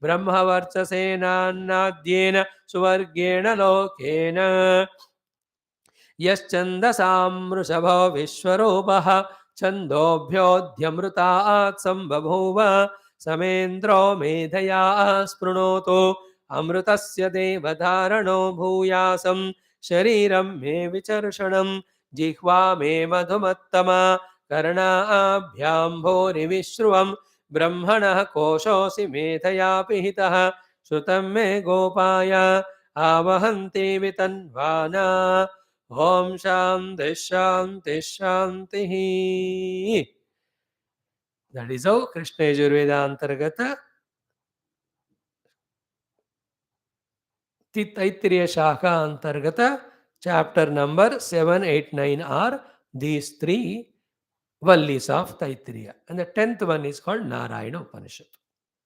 ब्रह्मवर्चसेनान्नाद्येन सुवर्गेण लोकेन यश्चन्दसां वृषभो विश्वरूपः छन्दोभ्योऽध्यमृतात् सम्बभूव समेन्द्रो मेधया स्पृणोतु अमृतस्य देवधारणो भूयासं शरीरं मे विचर्षणं जिह्वा मे मधुमत्तमा कर्णाभ्याम्भोरिविश्रुवं ब्रह्मणः कोशोऽसि मेधया पिहितः श्रुतं मे गोपाय आवहन्ति वितन्वाना Om Shanti Shanti Shanti. That is how Krishna Yajurveda Antargata Taittiriya Shaka Antargata, chapter number 7, 8, 9 are these three Vallis of Taittiriya. And the 10th one is called Narayana Upanishad.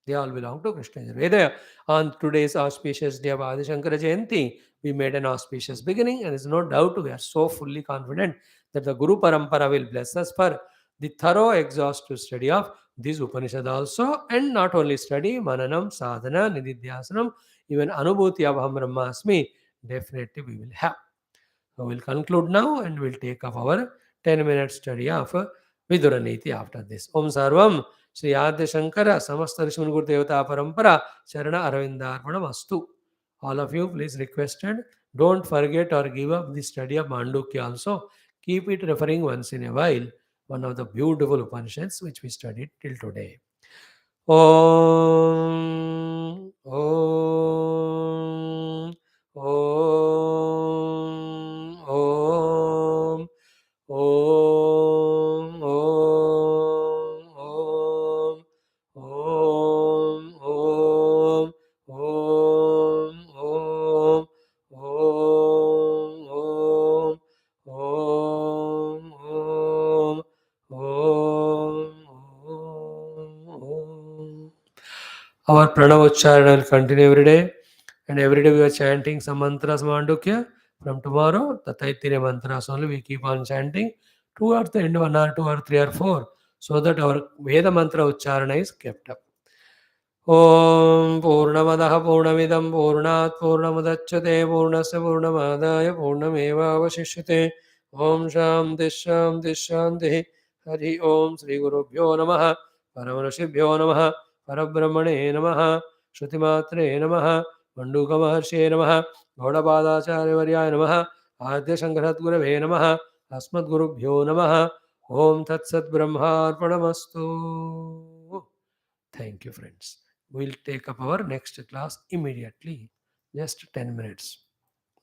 They all belong to Krishna Yajurveda. On today's auspicious day of Adi Shankara Jayanti, we made an auspicious beginning, and there's no doubt we are so fully confident that the Guru Parampara will bless us for the thorough, exhaustive study of these Upanishad also, and not only study, Mananam, Sadhana, Nididhyasanam, even Anubhuti of Aham Brahmasmi, definitely we will have. So we'll conclude now and we'll take up our 10-minute study of Viduraniti after this. Om Sarvam Sri Adya Shankara Samasta Rishmun Guru Devata Parampara Charana Aravindarpanam Astu. All of you, please requested, don't forget or give up the study of Mandukya also. Keep it referring once in a while. One of the beautiful Upanishads which we studied till today. Om Om Om Om Om Om Om Om Om Om Om Om Om Om Om. Our Pranavacharana will continue every day, and every day we are chanting some mantras Mandukya. From tomorrow, the Taittiriya mantras only we keep on chanting towards the end, 1 or 2 or 3 or 4, so that our Veda mantra Ucharana is kept up. Om Purnamadaha Purnamidam Purnat Purnamudachyate Purnasya Purnamadaya Purnameva Avashishyate. Om Shanti Shanti Shanti. Hari Om Sri Gurubhyo Namaha Paramarashibhyo Namaha Parabrahmane Namaha Shrutimatre Namaha Manduka Maharshe Namaha Gaudapaadacharya Varyaya Namaha Adya Shankarat Gurave Namaha Asmad Gurubhyo Namaha Om Tat Sat Brahmarpanamastu. Thank you, friends. We'll take up our next class immediately. Just 10 minutes.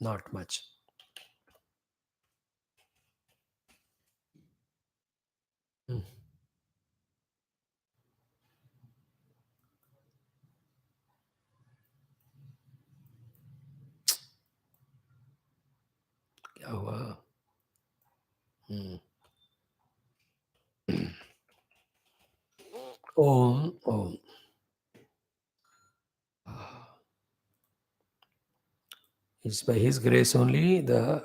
Not much. Hmm. क्या हुआ? Om, Om. It's by His grace only the